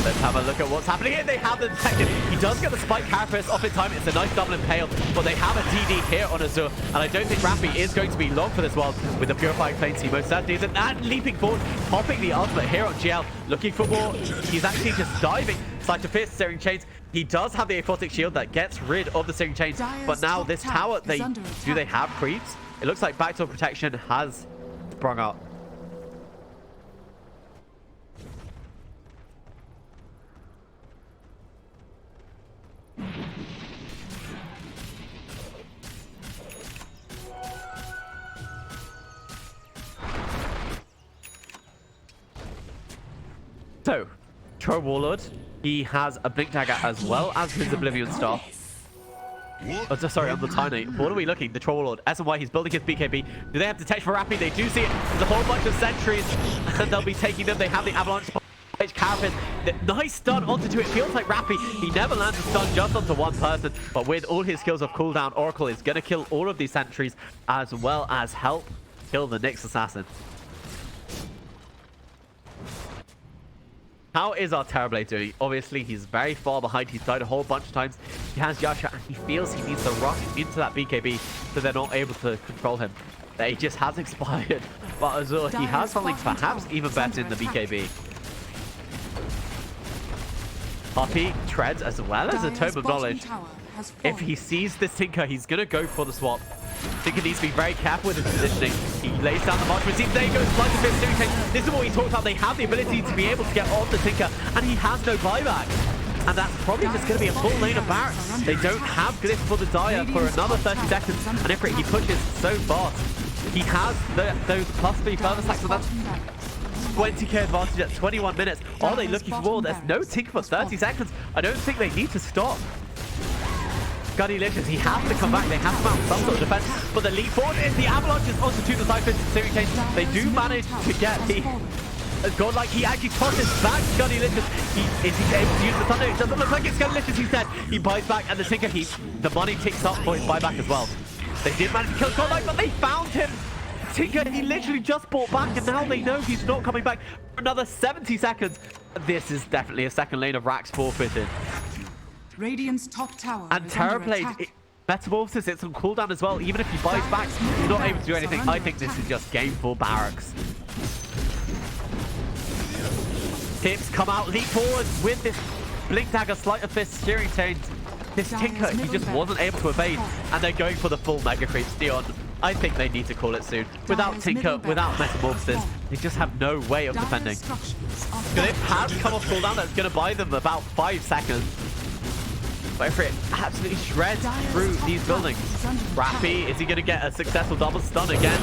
Speaker 1: Let's have a look at what's happening here. They have the detected. He does get the Spike Carapace off in time. It's a nice double impale, but they have a DD here on Azure, and I don't think Rappy is going to be long for this world with the Purifying Planes. He most certainly isn't. And leaping forward, popping the ultimate here on GL, looking for more. He's actually just diving. Sight of Fist, Searing Chains. He does have the Aphotic Shield that gets rid of the Searing Chains, but now this tower, do they have creeps? It looks like Backdoor Protection has sprung up. So, Troll Warlord, he has a Blink Dagger as well as his Oblivion Staff. Oh, sorry, on the Tiny. What are we looking? The Troll Warlord. SMY, he's building his BKB. Do they have detection for Rappy? They do see it. There's a whole bunch of sentries, and they'll be taking them. They have the Avalanche Carapace. Nice stun onto two. It feels like Rappy. He never lands a stun just onto one person, but with all his skills of cooldown, Oracle is going to kill all of these sentries as well as help kill the Nyx Assassin. How is our Terrorblade doing? Obviously, he's very far behind. He's died a whole bunch of times. He has Yasha, and he feels he needs to rush into that BKB, so they're not able to control him. He just has expired. But Azure, he has something perhaps even better in the BKB. Poppy treads as well as a Tome of Knowledge. If he sees this Tinker, he's going to go for the swap. Tinker needs to be very careful with his positioning. He lays down the march machine. There he goes. Flight of Fist, Searing Chains. This is what he talked about. They have the ability to be able to get on the Tinker, and he has no buyback. And that's probably just going to be a full lane of Barracx. They don't have Glyph for the Dire for another 30 seconds. And Ifrit, he pushes so fast. He has those +3 further stacks, and that's 20k advantage at 21 minutes. Are they looking for more? There's no Tinker for 30 seconds. I don't think they need to stop. Scudilicious, he has to come back. They have to mount some sort of defense. But the leap forward is the Avalanches onto two of the Cyphers and Searing Chains. They do manage to get the Godlike. He actually tosses back Scudilicious. Is he able to use the Thunder? It doesn't look like it's Scudilicious. He's dead. He buys back, and the Tinker, the money ticks up for his buyback as well. They did manage to kill Godlike, but they found him. Tinker, he literally just bought back, and now they know he's not coming back for another 70 seconds. This is definitely a second lane of Rax forfeited.
Speaker 2: Radiant's top tower
Speaker 1: And Terrorblade, Metamorphosis, it's on cooldown as well. Even if he buys back, he's not able to do anything. I think this is just game for Barracx. Tips come out, leap forward with this Blink Dagger, Sleight of Fist, Searing Chains. This Tinker, he just wasn't able to evade. And they're going for the full Mega Creeps. Neon, I think they need to call it soon. Without
Speaker 2: Dire's
Speaker 1: Tinker,
Speaker 2: middle
Speaker 1: without
Speaker 2: barracks
Speaker 1: Metamorphosis,
Speaker 2: has fallen.
Speaker 1: they just have no way of
Speaker 2: Dire's
Speaker 1: defending.
Speaker 2: structures are
Speaker 1: QUALIF
Speaker 2: fortified.
Speaker 1: has come off cooldown. That's going to buy them about 5 seconds. Wait for it. Absolutely shreds through these buildings. Rappy, is he going to get a successful double stun again?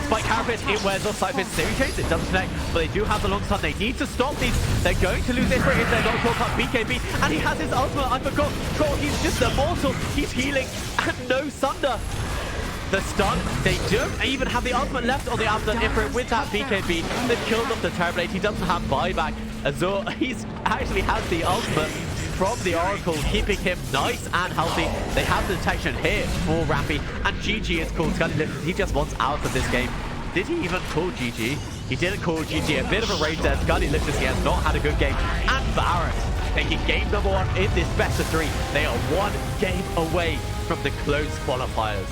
Speaker 1: Spike Carapace, it wears off Cypher's Series Chase. It doesn't connect, but they do have the long stun. They need to stop these. They're going to lose Ifrit if they're not caught up. BKB, and he has his ultimate. I forgot. Troll, he's just immortal. He's healing, and no Sunder. The stun, they don't even have the ultimate left on the Abdul Ifrit with that BKB. They've killed off the Terrorblade. He doesn't have buyback. Azur, he's actually has the ultimate from the Oracle, keeping him nice and healthy. They have the detection here for Rappy, and GG is called. Scully Lift, he just wants out of this game. Did he even call GG? He didn't call GG. A bit of a rage there. Scully Lift, he has not had a good game. And Barracx taking game number 1 in this best of 3. They are 1 game away from the close qualifiers.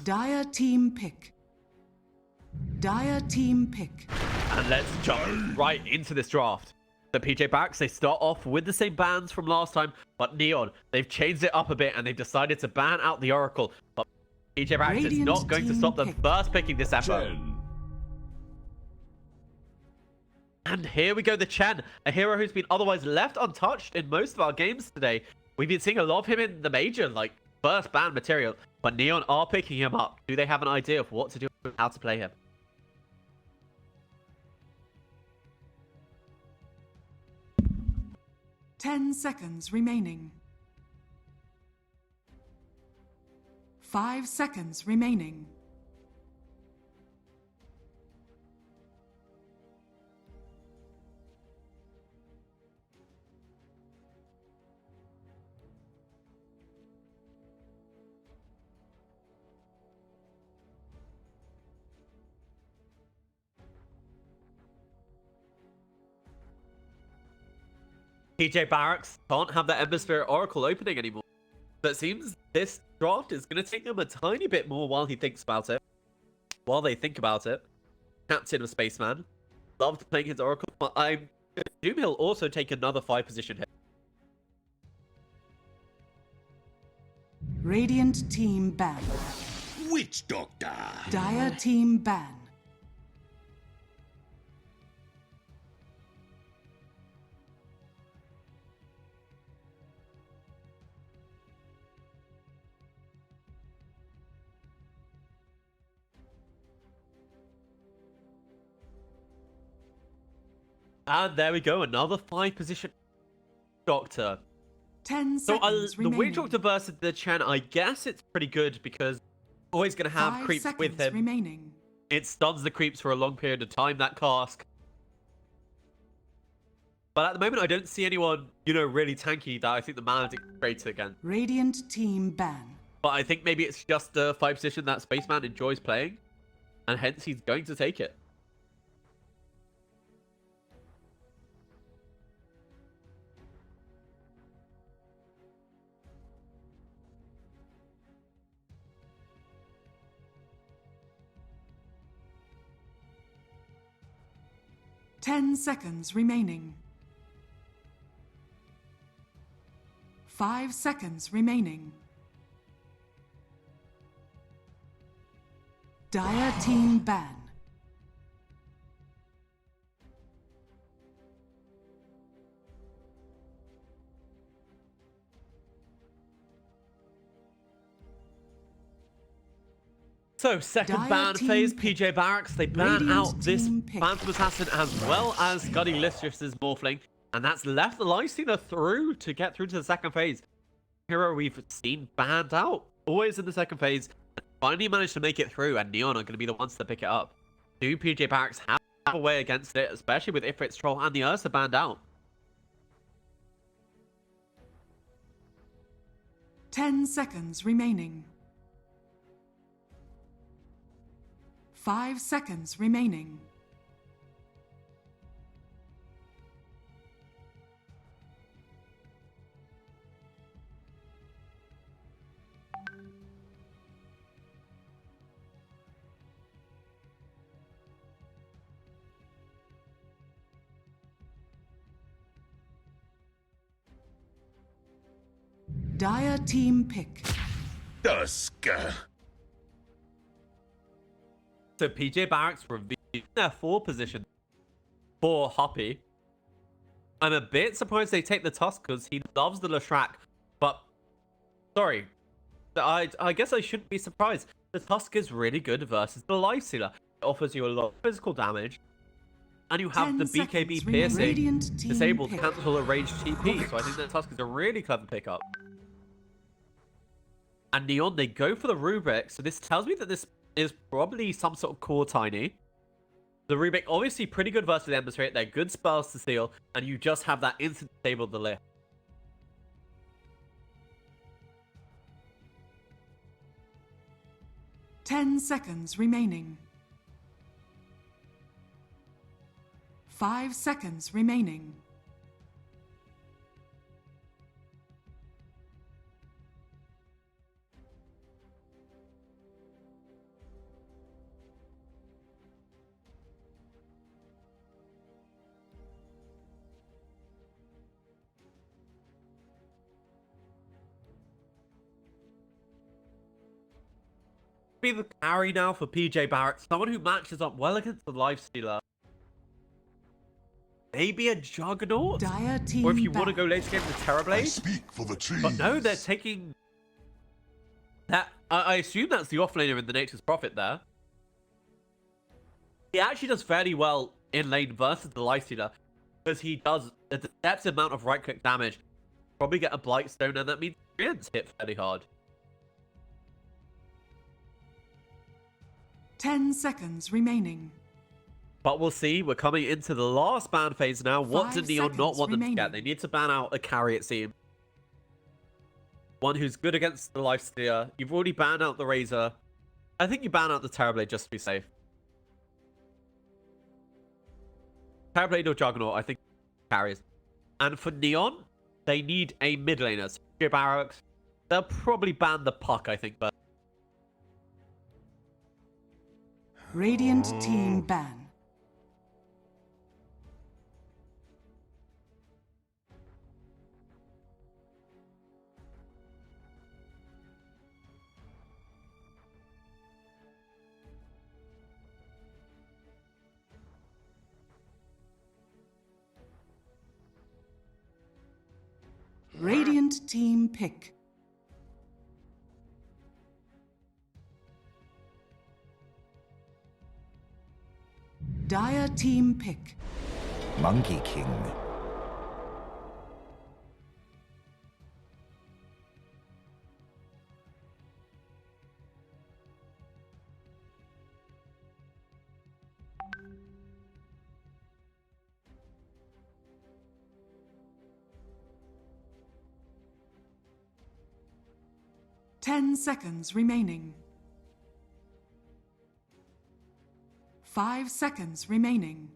Speaker 2: Dire team pick. Dire team pick.
Speaker 1: And let's jump right into this draft. The PJ Barracx, they start off with the same bans from last time, but Neon, they've changed it up a bit and they've decided to ban out the Oracle. But PJ Barracx is
Speaker 2: Radiant
Speaker 1: not going to
Speaker 2: team
Speaker 1: stop them
Speaker 2: pick.
Speaker 1: first picking this effort.
Speaker 3: Chen.
Speaker 1: And here we go, the Chen, a hero who's been otherwise left untouched in most of our games today. We've been seeing a lot of him in the major, like first ban material, but Neon are picking him up. Do they have an idea of what to do and how to play him?
Speaker 2: Ten seconds remaining. 5 seconds remaining.
Speaker 1: PJ Barracx can't have that Ember Spirit Oracle opening anymore. So it seems this draft is going to take him a tiny bit more while he thinks about it. While they think about it. Captain of Spaceman. Loved playing his Oracle, but I assume he'll also take another 5 position hit.
Speaker 2: Radiant team ban.
Speaker 4: Witch Doctor.
Speaker 2: Dire team ban.
Speaker 1: And there we go, another 5 position Doctor.
Speaker 2: 10
Speaker 1: So
Speaker 2: seconds
Speaker 1: the
Speaker 2: remaining.
Speaker 1: Witch Doctor versus the Chen, I guess it's pretty good because always going to have
Speaker 2: 5
Speaker 1: creeps
Speaker 2: seconds
Speaker 1: with him.
Speaker 2: remaining.
Speaker 1: It stuns the creeps for a long period of time, that cask. But at the moment, I don't see anyone, you know, really tanky that I think the Maledict is great against.
Speaker 2: Radiant team ban.
Speaker 1: But I think maybe it's just the 5 position that Spaceman enjoys playing. And hence he's going to take it.
Speaker 2: Ten seconds remaining. 5 seconds remaining. Dire team ban.
Speaker 1: So, second
Speaker 2: Dire
Speaker 1: ban
Speaker 2: team
Speaker 1: phase,
Speaker 2: pick.
Speaker 1: PJ Barracx. They ban
Speaker 2: Radiant
Speaker 1: out this
Speaker 2: team pick.
Speaker 1: Phantom Assassin as well as Scuddy Listress's Morphling. And that's left the Lysina through to get through to the second phase. Hero we've seen banned out. Always in the second phase. And finally managed to make it through. And Neon are going to be the ones to pick it up. Do PJ Barracx have a way against it? Especially with Ifrit's Troll and the Ursa banned out.
Speaker 2: 10 seconds remaining. 5 seconds remaining. Dire team pick.
Speaker 3: Dusk.
Speaker 1: So PJ Barracx revealed their 4 position for Hoppy. I'm a bit surprised they take the Tusk because he loves the Leshrac. But, sorry. I guess I shouldn't be surprised. The Tusk is really good versus the Lifestealer. It offers you a lot of physical damage. And you have
Speaker 2: 10
Speaker 1: the
Speaker 2: seconds
Speaker 1: BKB
Speaker 2: remaining.
Speaker 1: piercing
Speaker 2: Radiant team
Speaker 1: disabled to
Speaker 2: pick.
Speaker 1: cancel a ranged TP. So I think that Tusk is a really clever pickup. And Neon, they go for the Rubik. So this tells me that this is probably some sort of core tiny. The Rubik, obviously pretty good versus the Ember Spirit. They're good spells to steal. And you just have that instant disable the lift.
Speaker 2: Ten seconds remaining. 5 seconds remaining.
Speaker 1: be the carry now for PJ Barracx. Someone who matches up well against the Lifestealer. Maybe a Juggernaut?
Speaker 2: Dire team
Speaker 1: Or if you want to
Speaker 2: ban.
Speaker 1: go later game, the
Speaker 3: I
Speaker 1: Terrorblade.
Speaker 3: speak for the trees.
Speaker 1: But no, they're taking... that. I assume that's the offlaner in the Nature's Prophet there. He actually does fairly well in lane versus the Lifestealer. Because he does a deceptive amount of right-click damage. Probably get a Blightstone, and that means Treants hit fairly hard.
Speaker 2: 10 seconds remaining.
Speaker 1: But we'll see. We're coming into the last ban phase now. What
Speaker 2: 5
Speaker 1: did Neon not
Speaker 2: seconds
Speaker 1: want them to
Speaker 2: remaining.
Speaker 1: get? They need to ban out a carry, it seems. One who's good against the Lifestealer. You've already banned out the Razor. I think you ban out the Terrorblade just to be safe. Terrorblade or Juggernaut, I think carries. And for Neon, they need a mid laner. So Barracx, they'll probably ban the Puck, I think, but
Speaker 2: Radiant team ban. Radiant team pick. Dire team pick.
Speaker 6: Monkey King.
Speaker 2: Ten seconds remaining. 5 seconds remaining.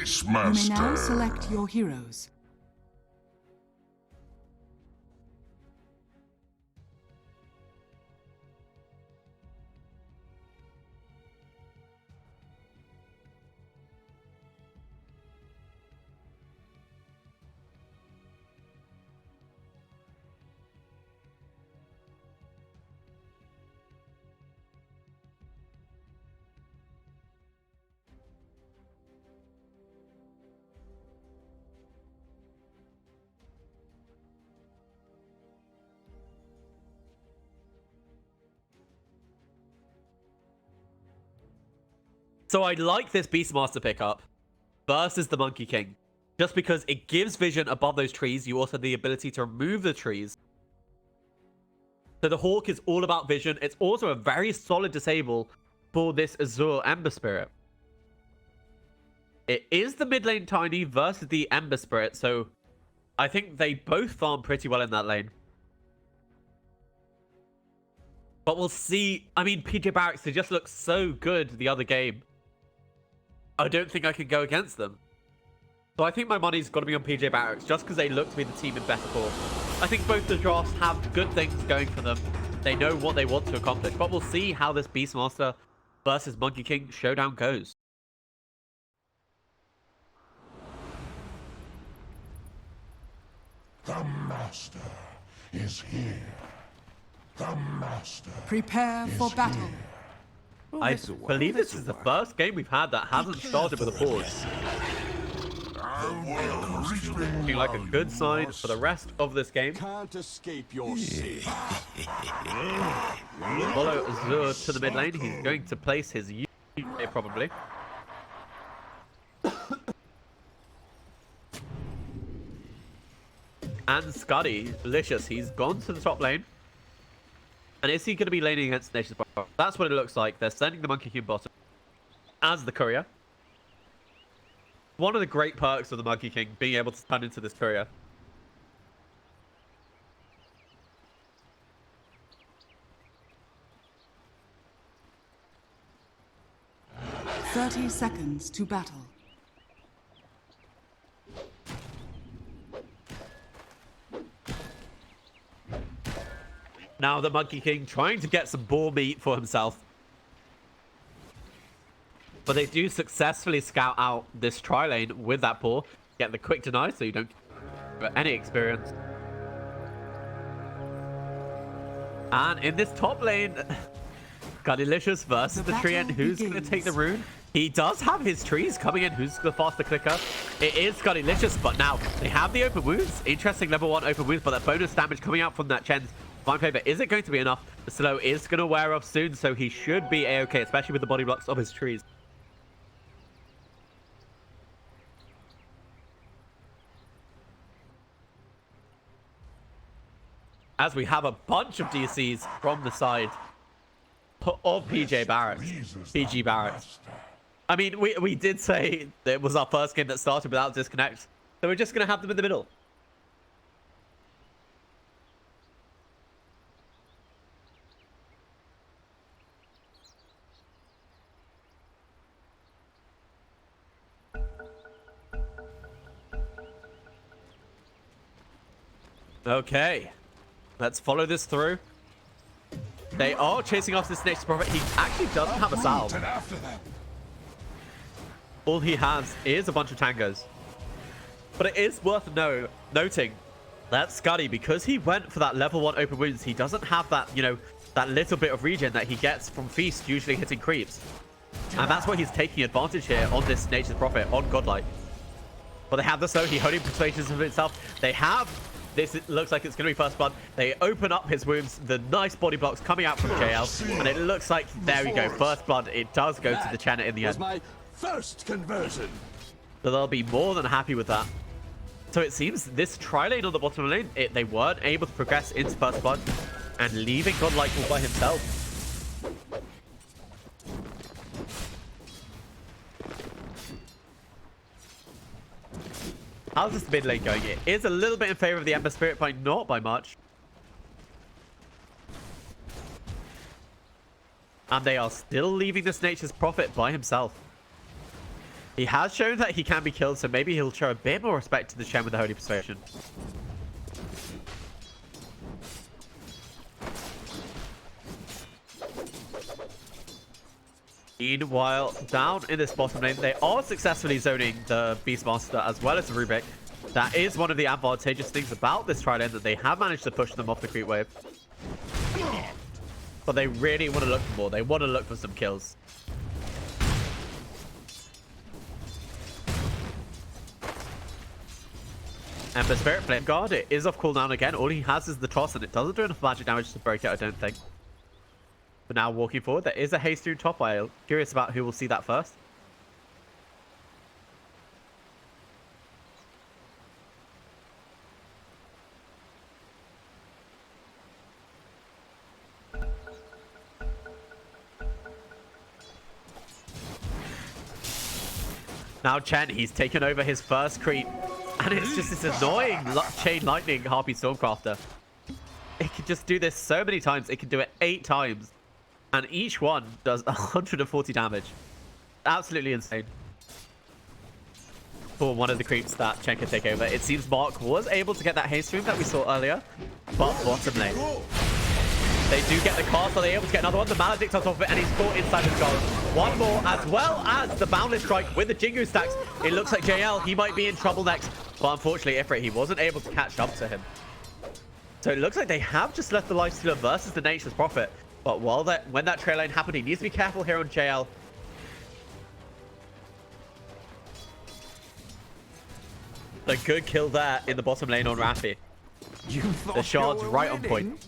Speaker 2: You may now
Speaker 3: Beastmaster.
Speaker 2: select your heroes.
Speaker 1: So I like this Beastmaster pickup versus the Monkey King. Just because it gives vision above those trees. You also have the ability to remove the trees. So the Hawk is all about vision. It's also a very solid disable for this Azure Ember Spirit. It is the mid lane Tiny versus the Ember Spirit. So I think they both farm pretty well in that lane. But we'll see. I mean, PJ Barracx, they just look so good the other game. I don't think I can go against them. So I think my money's got to be on PJ Barracx just because they look to be the team in better form. I think both the drafts have good things going for them. They know what they want to accomplish. But we'll see how this Beastmaster versus Monkey King showdown goes.
Speaker 3: The master is here. The master.
Speaker 2: Prepare for battle.
Speaker 1: I believe this is the first game we've had that hasn't started with a pause. Looking like a good sign for the rest of this game.
Speaker 4: Can't escape your sin.
Speaker 1: Follow Azure to the mid lane. He's going to place his U probably. And Scuddy, delicious. He's gone to the top lane. And is he going to be laning against Nation's Bar? That's what it looks like. They're sending the Monkey King bottom as the courier. One of the great perks of the Monkey King, being able to turn into this courier.
Speaker 2: "30 seconds to battle."
Speaker 1: Now the Monkey King trying to get some boar meat for himself. But they do successfully scout out this tri lane with that boar. Get the quick deny so you don't get any experience. And in this top lane, Godilicious versus the tree, and who's going to take the rune? He does have his trees coming in. Who's the faster clicker? It is Godilicious, but now they have the open wounds. Interesting level 1 open wounds, but that bonus damage coming out from that Chen's fine favor. Is it going to be enough? The slow is going to wear off soon, so he should be a-okay, especially with the body blocks of his trees. As we have a bunch of DCs from the side of PG Barracx. I mean, we did say that it was our first game that started without disconnect, so we're just going to have them in the middle. Okay. Let's follow this through. They are chasing after this next prophet. He actually doesn't have a salve. All he has is a bunch of tangos. But it is worth noting that Scuddy, because he went for that level 1 open wounds, he doesn't have that, you know, that little bit of regen that he gets from Feast usually hitting creeps. And that's why he's taking advantage here on this Nature's Prophet, on Godlike. But they have the slow. He holding persuasions of himself. They have... This looks like it's going to be first blood. They open up his wounds. The nice body blocks coming out from JL. And it looks like, there we go, first blood. It does go to the Channer in the end.
Speaker 4: My first conversion.
Speaker 1: So they'll be more than happy with that. So it seems this tri-lane on the bottom lane, they weren't able to progress into first blood. And leaving Godlike all by himself. How's this mid lane going? It is a little bit in favor of the Ember Spirit, but not by much. And they are still leaving this Nature's Prophet by himself. He has shown that he can be killed, so maybe he'll show a bit more respect to the Shen with the Holy Persuasion. Meanwhile, down in this bottom lane, they are successfully zoning the Beastmaster as well as the Rubik. That is one of the advantageous things about this tri-lane, that they have managed to push them off the creep wave. But they really want to look for more. They want to look for some kills. Ember Spirit Flame Guard, it is off cooldown again. All he has is the toss, and it doesn't do enough magic damage to break it, I don't think. But now walking forward, there is a haste rune top. I'm curious about who will see that first. Now Chen, he's taken over his first creep. And it's just this annoying Chain Lightning Harpy Stormcrafter. It can just do this so many times. It can do it 8 times. And each one does 140 damage. Absolutely insane. For one of the creeps that Chen can take over. It seems Mark was able to get that haste rune that we saw earlier. But bottom lane. They do get the cast. Are they able to get another one? The Maledict on top of it, and he's caught inside the skull. One more, as well as the Boundless Strike with the Jingu stacks. It looks like JL, he might be in trouble next. But unfortunately, Ifrit, he wasn't able to catch up to him. So it looks like they have just left the Lifestealer versus the Nature's Prophet. But when that trail lane happened, he needs to be careful here on JL. A good kill there in the bottom lane on Rafi. The shards right on point.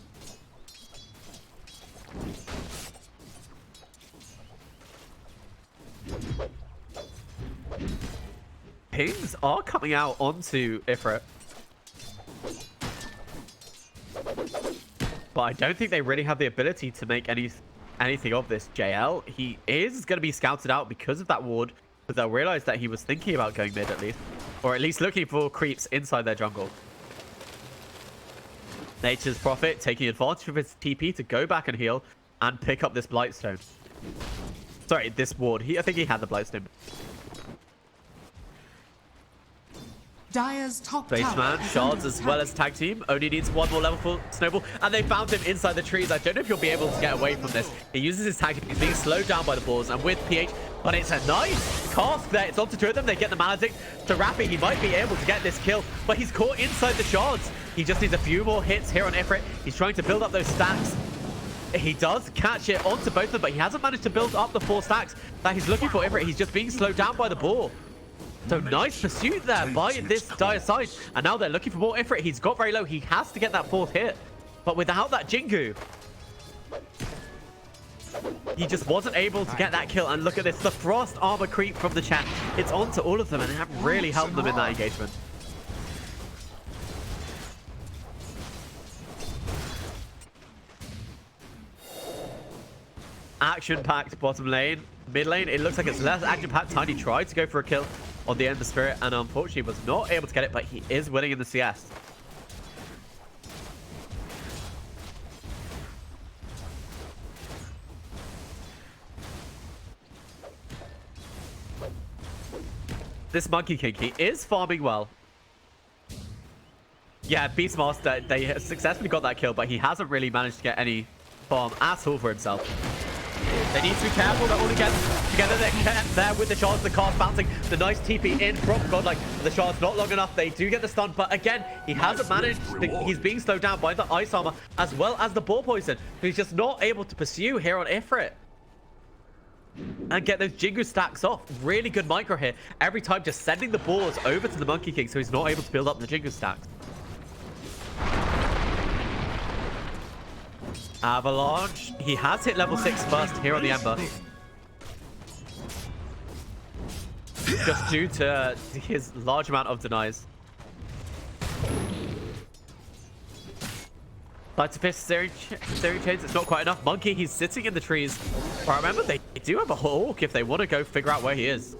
Speaker 1: Pings are coming out onto Ifrit. But I don't think they really have the ability to make anything of this. JL, he is going to be scouted out because of that ward. But they'll realize that he was thinking about going mid at least. Or at least looking for creeps inside their jungle. Nature's Prophet taking advantage of his TP to go back and heal and pick up this Blightstone. Sorry, this ward. I think he had the Blightstone.
Speaker 2: Dire's top
Speaker 1: Baseman,
Speaker 2: tower is
Speaker 1: shards
Speaker 2: under
Speaker 1: as well
Speaker 2: attack.
Speaker 1: as tag team. Only needs one more level for Snowball. And they found him inside the trees. I don't know if he'll be able to get away from this. He uses his tag team. He's being slowed down by the balls. And with PH, but it's a nice cast there. It's onto two of them. They get the Maledict to Rafi. He might be able to get this kill. But he's caught inside the shards. He just needs a few more hits here on Ifrit. He's trying to build up those stacks. He does catch it onto both of them. But he hasn't managed to build up the 4 stacks that he's looking for. Ifrit, he's just being slowed down by the ball. So nice pursuit there by this Dire side. And now they're looking for more Ifrit. He's got very low. He has to get that 4th hit. But without that Jingu, he just wasn't able to get that kill. And look at this. The Frost armor creep from the chat. It's on to all of them. And it really helped them in that engagement. Action-packed bottom lane. Mid lane, it looks like it's less action-packed. Tiny tried to go for a kill on the Ember Spirit and unfortunately was not able to get it, but he is winning in the CS. This Monkey King, he is farming well. Yeah, Beastmaster, they have successfully got that kill, but he hasn't really managed to get any farm at all for himself. They need to be careful. They're all together. They're there with the shards, the cast bouncing. The nice TP in from Godlike. The shards not long enough. They do get the stun, but again, he hasn't managed. He's being slowed down by the ice armor as well as the ball poison. He's just not able to pursue here on Ifrit and get those Jingu stacks off. Really good micro here. Every time just sending the balls over to the Monkey King so he's not able to build up the Jingu stacks. Avalanche, he has hit level 6 first here on the Ember. Just due to his large amount of denies. Lights of Fist, Searing Chains, it's not quite enough. Monkey, he's sitting in the trees. But remember, they do have a Hawk if they want to go figure out where he is.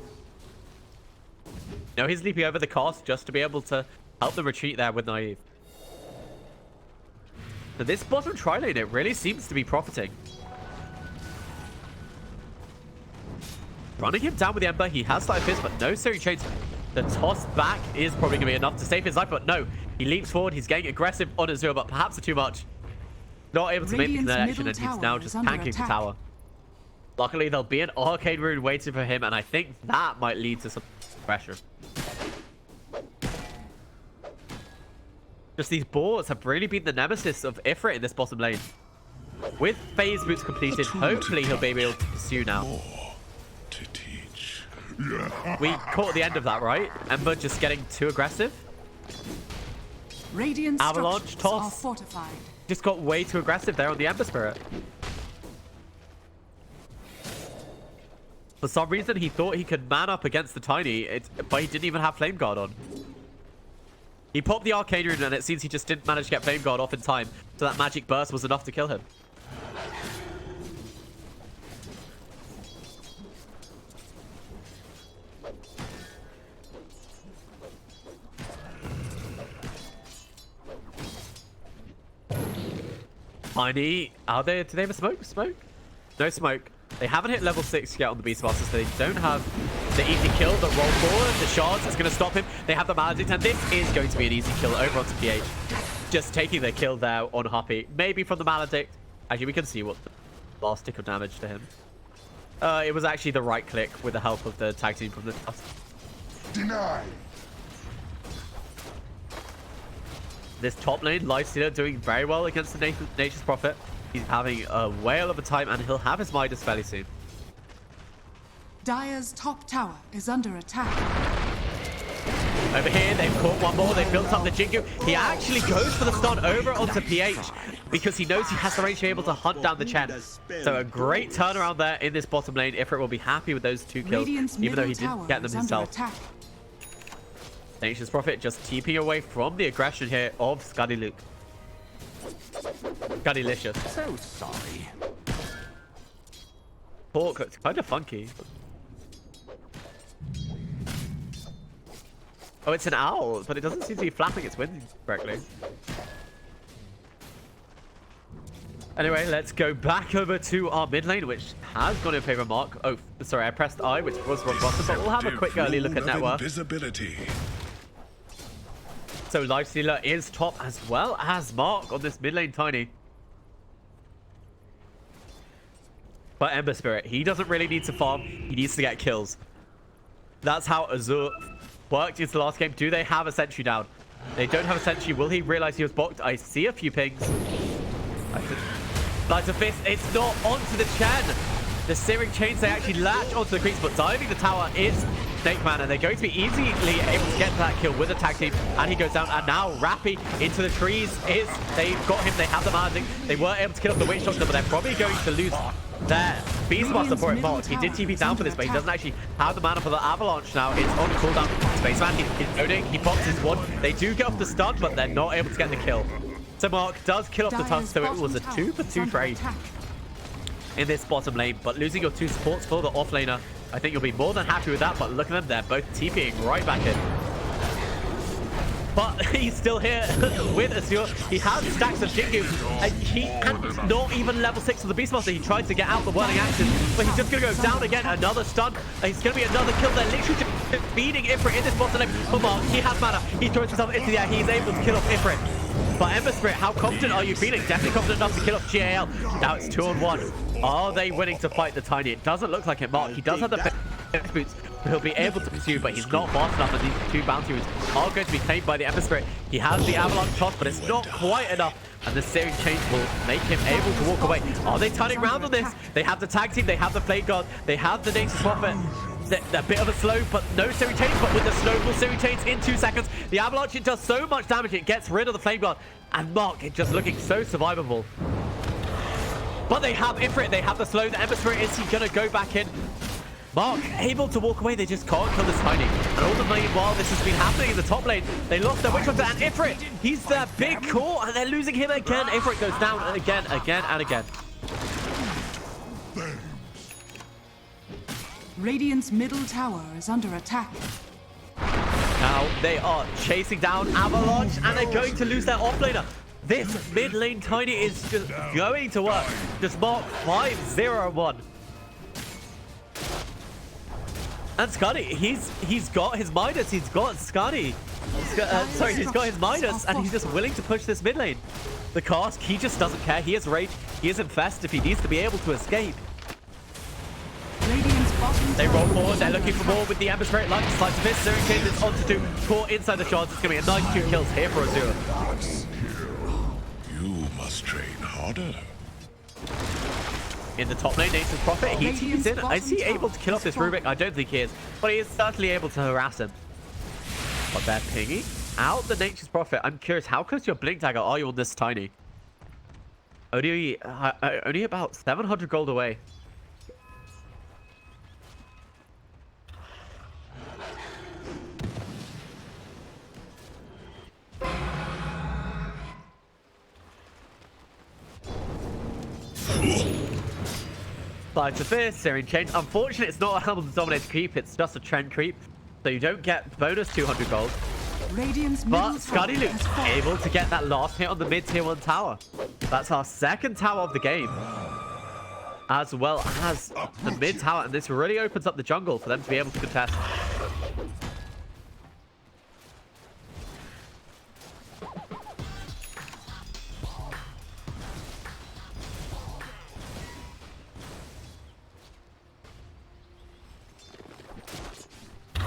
Speaker 1: No, he's leaping over the cast just to be able to help them retreat there with Naive. So this bottom tri-lane, it really seems to be profiting. Running him down with the Ember, he has Light of Fist, but no Searing Chains. The toss back is probably going to be enough to save his life, but no. He leaps forward, he's getting aggressive on Azure, but perhaps too much. Not able to make the connection, and he's now just tanking the tower. Luckily, there'll be an Arcane Rune waiting for him, and I think that might lead to some pressure. Just these boards have really been the nemesis of Ifrit in this bottom lane. With phase boots completed, hopefully he'll be able to pursue now.
Speaker 3: To teach.
Speaker 1: We caught the end of that, right? Ember just getting too aggressive.
Speaker 2: Radiant
Speaker 1: Avalanche
Speaker 2: structures are
Speaker 1: toss.
Speaker 2: fortified.
Speaker 1: Just got way too aggressive there on the Ember Spirit. For some reason, he thought he could man up against the Tiny, but he didn't even have Flame Guard on. He popped the Arcane Rune, and it seems he just didn't manage to get Flame Guard off in time, so that Magic Burst was enough to kill him. Tiny, are they? Do they have a smoke? Smoke? No smoke. They haven't hit level 6 yet on the Beastmaster, so they don't have the easy kill. The roll forward, the shards is going to stop him. They have the Maledict, and this is going to be an easy kill over onto PH. Just taking the kill there on Huppy. Maybe from the Maledict. Actually, we can see what the last tick of damage to him. It was actually the right click with the help of the tag team from the...
Speaker 3: Deny.
Speaker 1: This top lane, Lifestealer, doing very well against the Nature's Prophet. He's having a whale of a time, and he'll have his Midas fairly soon.
Speaker 2: Dire's top tower is under attack.
Speaker 1: Over here, they've caught one more. They've built up the Jingu. He actually goes for the stun over onto PH because he knows he has the range to be able to hunt down the Chen. So a great turnaround there in this bottom lane. Ifrit will be happy with those 2 kills, even though he didn't get them himself. Nature's Prophet just TPing away from the aggression here of Scuddy Luke. Scuddylicious.
Speaker 4: So sorry.
Speaker 1: Pork, it's kind of funky. Oh, it's an owl, but it doesn't seem to be flapping its wings correctly. Anyway, let's go back over to our mid lane, which has gone in favor of Mark. Oh, sorry, I pressed I, which was wrong button, but we'll have a quick early look at net worth.
Speaker 3: Invisibility.
Speaker 1: So Lifestealer is top as well as Mark on this mid lane Tiny. But Ember Spirit, he doesn't really need to farm. He needs to get kills. That's how Azure worked into the last game. Do they have a sentry down? They don't have a sentry. Will he realize he was blocked? I see a few pings. Lights of Fist, it's not onto the Chen. The Searing Chains, they actually latch onto the creeps, but diving the tower is Snake Man, and they're going to be easily able to get that kill with the tag team, and he goes down. And now Rappy into the trees they've got him. They have the landing. They were able to kill off the Witch Doctor, but they're probably going to lose their Beastmaster for it. Mark, he did TP down for this, but he doesn't actually have the mana for the Avalanche now. It's on cooldown. Spaceman, he's loading. He pops his one. They do get off the stun, but they're not able to get the kill. So Mark does kill off the Tusk, so it was a 2-for-2 trade in this bottom lane. But losing your 2 supports for the offlaner, I think you'll be more than happy with that. But look at them, they're both TPing right back in. But he's still here with Azure. He has stacks of Jingu. And not even level 6 of the Beastmaster. He tried to get out the whirling action, but he's just going to go down again. Another stun. It's going to be another kill. They're literally just feeding Ifrit in this bottom lane. But Mark, he has mana. He throws himself into the air. He's able to kill off Ifrit. But Ember Spirit, how confident are you feeling? Definitely confident enough to kill off GAL. Now it's 2-on-1. Are they willing to fight the Tiny? It doesn't look like it, Mark. He does have the boots. He'll be able to pursue, but he's not fast enough, and these 2 bounty routes are going to be claimed by the Ember Spirit. He has the Avalanche toss, but it's not quite enough, and the Searing Chains will make him able to walk away. Are they turning around on this? They have the tag team, they have the Flame God, they have the Nature's Prophet. They're a bit of a slow, but no Searing Chains, but with the snowball Searing Chains in 2 seconds, the Avalanche, it does so much damage, it gets rid of the Flame God, and Mark, it just looking so survivable. But they have Ifrit, they have the slow, the Ember Spirit, is he going to go back in? Mark able to walk away, they just can't kill this Tiny. And all the meanwhile, this has been happening in the top lane. They lost their Witch Hunter, and Ifrit, he's their big core, and they're losing him again. Ifrit goes down again, and again.
Speaker 2: Radiant's middle tower is under attack.
Speaker 1: Now they are chasing down Avalanche, and they're going to lose their offlaner. This mid lane Tiny is just going to work. Just Mark 5-0-1. And Scuddy, he's got his Midas, he's got Scuddy. Sorry, he's got his Midas, and he's just willing to push this mid lane. The Cask, he just doesn't care. He is Rage, he is infested. If he needs to be able to escape. They roll forward, they're looking for more with the Ember Spirit. Like the slice of this, Searing Chains is on to do. Caught inside the shards. It's going to be a nice 2 kills here for Azure.
Speaker 3: You must train harder.
Speaker 1: In the top lane, Nature's Prophet, he TPs in. Is he able to kill off this Rubik? I don't think he is, but he is certainly able to harass him. But they're pinging out the Nature's Prophet. I'm curious, how close to your Blink Dagger are you on this Tiny? Only about 700 gold away. Slides of this, Searing Chains. Unfortunately, it's not a Helm of the Dominator creep, it's just a trend creep. So you don't get bonus 200 gold. But Scuddy Luke's able to get that last hit on the mid-tier 1 tower. That's our 2nd tower of the game. As well as the mid tower, and this really opens up the jungle for them to be able to contest.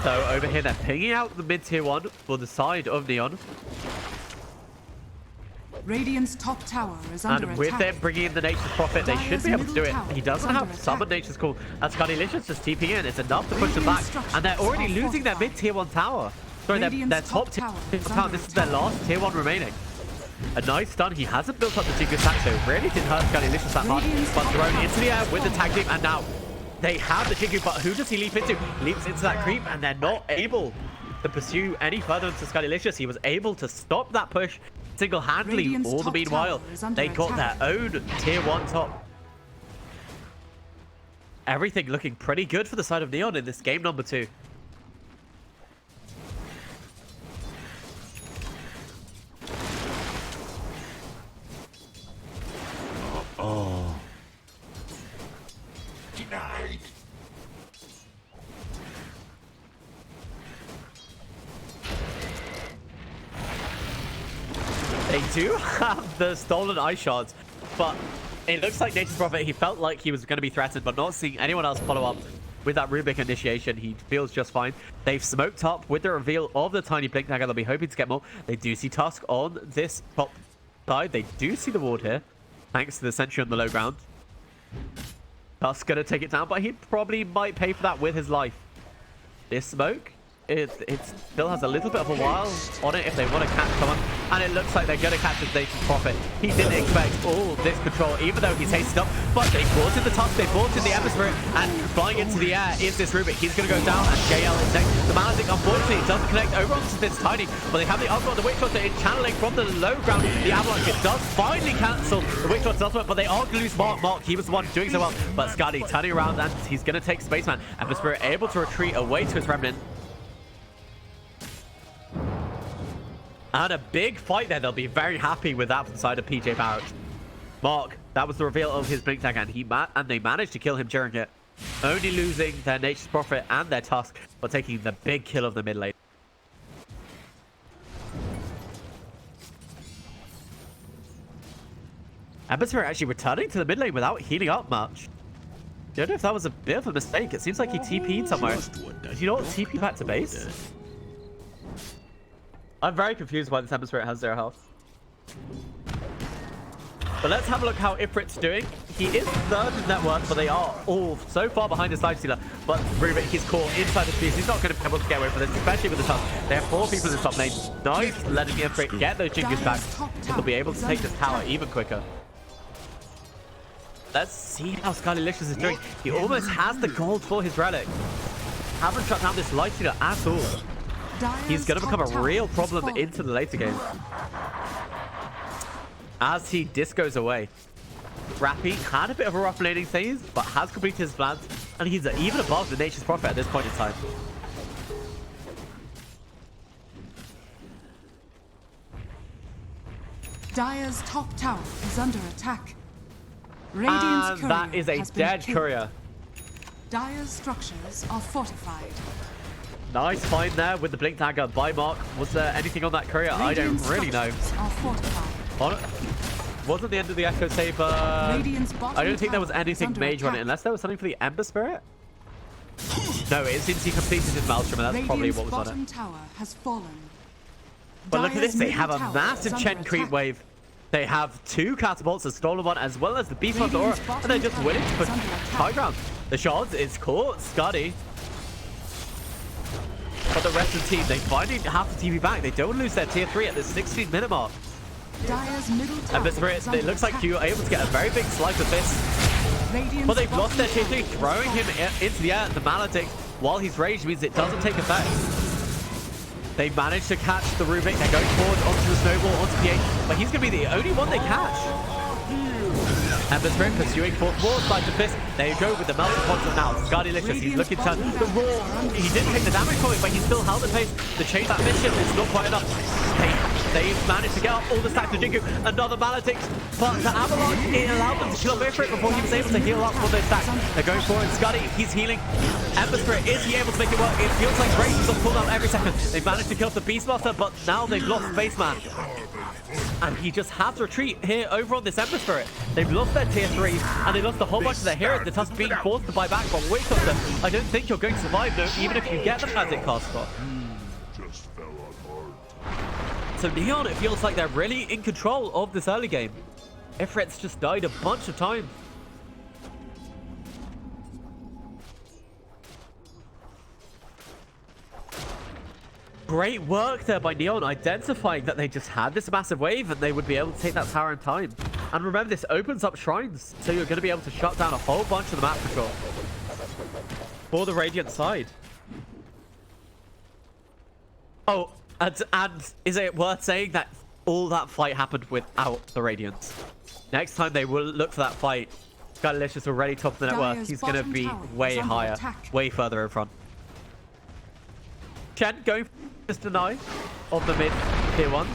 Speaker 1: So over here, they're pinging out the mid-tier 1 for the side of Neon.
Speaker 2: Radiant's top tower is under
Speaker 1: And with
Speaker 2: attack.
Speaker 1: them bringing in the Nature's Prophet, they should be able to do it. He doesn't have
Speaker 2: Under
Speaker 1: Summon
Speaker 2: attack.
Speaker 1: Nature's Call. As Scudilicious just TPing in. It's enough to push them back. And they're already losing their mid-tier 1 tower. Sorry, their top tier 1 tower. This is their last tier 1 remaining. A nice stun. He hasn't built up the Jingu attack, so it really didn't hurt Scudilicious that much. But thrown into the air with the tag team, and now they have the Jingu, but who does he leap into? He leaps into that creep, and they're not able to pursue any further into Scudilicious. He was able to stop that push single-handedly.
Speaker 2: Radiant's
Speaker 1: All the
Speaker 2: top
Speaker 1: meanwhile,
Speaker 2: tower is under
Speaker 1: they got
Speaker 2: attack.
Speaker 1: their own tier 1 top. Everything looking pretty good for the side of Neon in this game number 2.
Speaker 3: Denied.
Speaker 1: They do have the stolen ice shards, but it looks like Nature's Prophet, he felt like he was going to be threatened, but not seeing anyone else follow up with that Rubik initiation. He feels just fine. They've smoked up with the reveal of the tiny blink dagger. They'll be hoping to get more. They do see Tusk on this top side. They do see the ward here, thanks to the sentry on the low ground. Tusk going to take it down, but he probably might pay for that with his life. This smoke, it still has a little bit of a while on it if they want to catch someone, and it looks like they're going to catch the Nature's Prophet. He didn't expect all this control, even though he's hasted up, but they brought in the Tusk, they brought in the Ember and flying into the air is this Rubik. He's going to go down, and JL is next. The Maledict, unfortunately, doesn't connect over onto this Tiny, but they have the ultimate, the Witch Doctor in channeling from the low ground. The Avalanche, it does finally cancel the Witch Doctor's ultimate, but they are going to lose Mark. He was the one doing so well, but Scuddy turning around, and he's going to take Spaceman. Ember Spirit able to retreat away to his Remnant. And a big fight there. They'll be very happy with that from the side of PJ Barracx. Mark, that was the reveal of his blink tag, and they managed to kill him during it. Only losing their Nature's Prophet and their Tusk, but taking the big kill of the mid lane. Ember actually returning to the mid lane without healing up much. Don't know if that was a bit of a mistake. It seems like he TP'd somewhere. Did you not TP back to base? I'm very confused why this Ember Spirit has 0 health. But let's have a look how Ifrit's doing. He is 3rd in net worth, but they are all so far behind his Lifestealer. But Rubik, he's caught inside the piece. He's not going to be able to get away from this, especially with the Tusk. They have 4 people in the top lane. Nice letting Ifrit get those Jingus back. They'll be able to take this tower even quicker. Let's see how Scudilicious is doing. He almost has the gold for his relic. Haven't shut down this Lifestealer at all. He's going to become a real problem into the later game. As he discos away. Rappy had a bit of a rough laning phase, but has completed his plans, and he's even above the Nature's Prophet at this point in time.
Speaker 2: Dire's top tower is under attack. Radiant's courier
Speaker 1: that is a
Speaker 2: has been
Speaker 1: dead
Speaker 2: killed.
Speaker 1: courier.
Speaker 2: Dire's structures are fortified.
Speaker 1: Nice find there with the blink dagger by Mark. Was there anything on that courier? I don't
Speaker 2: Radiant's
Speaker 1: really know.
Speaker 2: structures are fortified.
Speaker 1: On it. Wasn't the end of the Echo Saber.
Speaker 2: Radiant's bottom
Speaker 1: I don't think there was
Speaker 2: tower is
Speaker 1: anything
Speaker 2: under
Speaker 1: major on it,
Speaker 2: attack.
Speaker 1: unless there was something for the Ember Spirit. No, it seems he completed his Maelstrom, and that's probably
Speaker 2: Radiant's
Speaker 1: what was on it.
Speaker 2: bottom tower has fallen.
Speaker 1: But look at
Speaker 2: Dire's
Speaker 1: this, they
Speaker 2: middle
Speaker 1: have a
Speaker 2: tower
Speaker 1: massive
Speaker 2: is under
Speaker 1: Chen creep
Speaker 2: attack.
Speaker 1: wave. They have 2 catapults, a stolen one, as well as the Beast Master Aura,
Speaker 2: Radiant's
Speaker 1: and they're
Speaker 2: bottom
Speaker 1: just
Speaker 2: tower
Speaker 1: willing to
Speaker 2: is
Speaker 1: put
Speaker 2: under attack.
Speaker 1: high ground. The shards is caught, Scuddy. But the rest of the team, they finally have to TP back. They don't lose their tier 3 at the 16-minute mark.
Speaker 2: Dire's middle tower
Speaker 1: And this
Speaker 2: is under
Speaker 1: it looks like
Speaker 2: attack.
Speaker 1: you are able to get a very big slice of this.
Speaker 2: Radiant's
Speaker 1: But they've lost their
Speaker 2: bottom
Speaker 1: tier 3,
Speaker 2: tower is
Speaker 1: throwing him into the air. The Maledict, while he's raged, means it doesn't take effect. They managed to catch the Rubik. They're going forward onto the Snowball, onto the 8, but he's going to be the only one they catch. Ember Spirit pursuing for more side to fist. There you go with the melting pots now. Scudilicious, he's looking to the raw. He didn't take the damage from it, but he still held the pace to change that mission. It's not quite enough. They've managed to get up all the stacks of Jingu. Another Maledict, but the Avalanche, it allowed them to kill Ifrit before he was able to heal up for those stacks. They're going forward. Scuddy, he's healing. Ember Spirit, is he able to make it work? It feels like Grace is on cooldown every second. They managed to kill the Beastmaster, but now they've lost Spaceman. And he just has to retreat here over on this Ember Spirit. They've lost their tier 3s, and they lost a whole bunch of their heroes. The Tusk being forced to buy back from Witch Doctor. I don't think you're going to survive, though, even if you get the magic cast spot.
Speaker 3: Just fell on hard.
Speaker 1: So Neon, it feels like they're really in control of this early game. Ifrit's just died a bunch of times. Great work there by Neon, identifying that they just had this massive wave and they would be able to take that tower in time. And remember, this opens up shrines, so you're going to be able to shut down a whole bunch of the map for sure. For the Radiant side. Oh, and is it worth saying that all that fight happened without the Radiance? Next time they will look for that fight, Skylicious already top of the net worth. He's going to be way higher, way further in front. Chen going for this deny of the mid tier 1.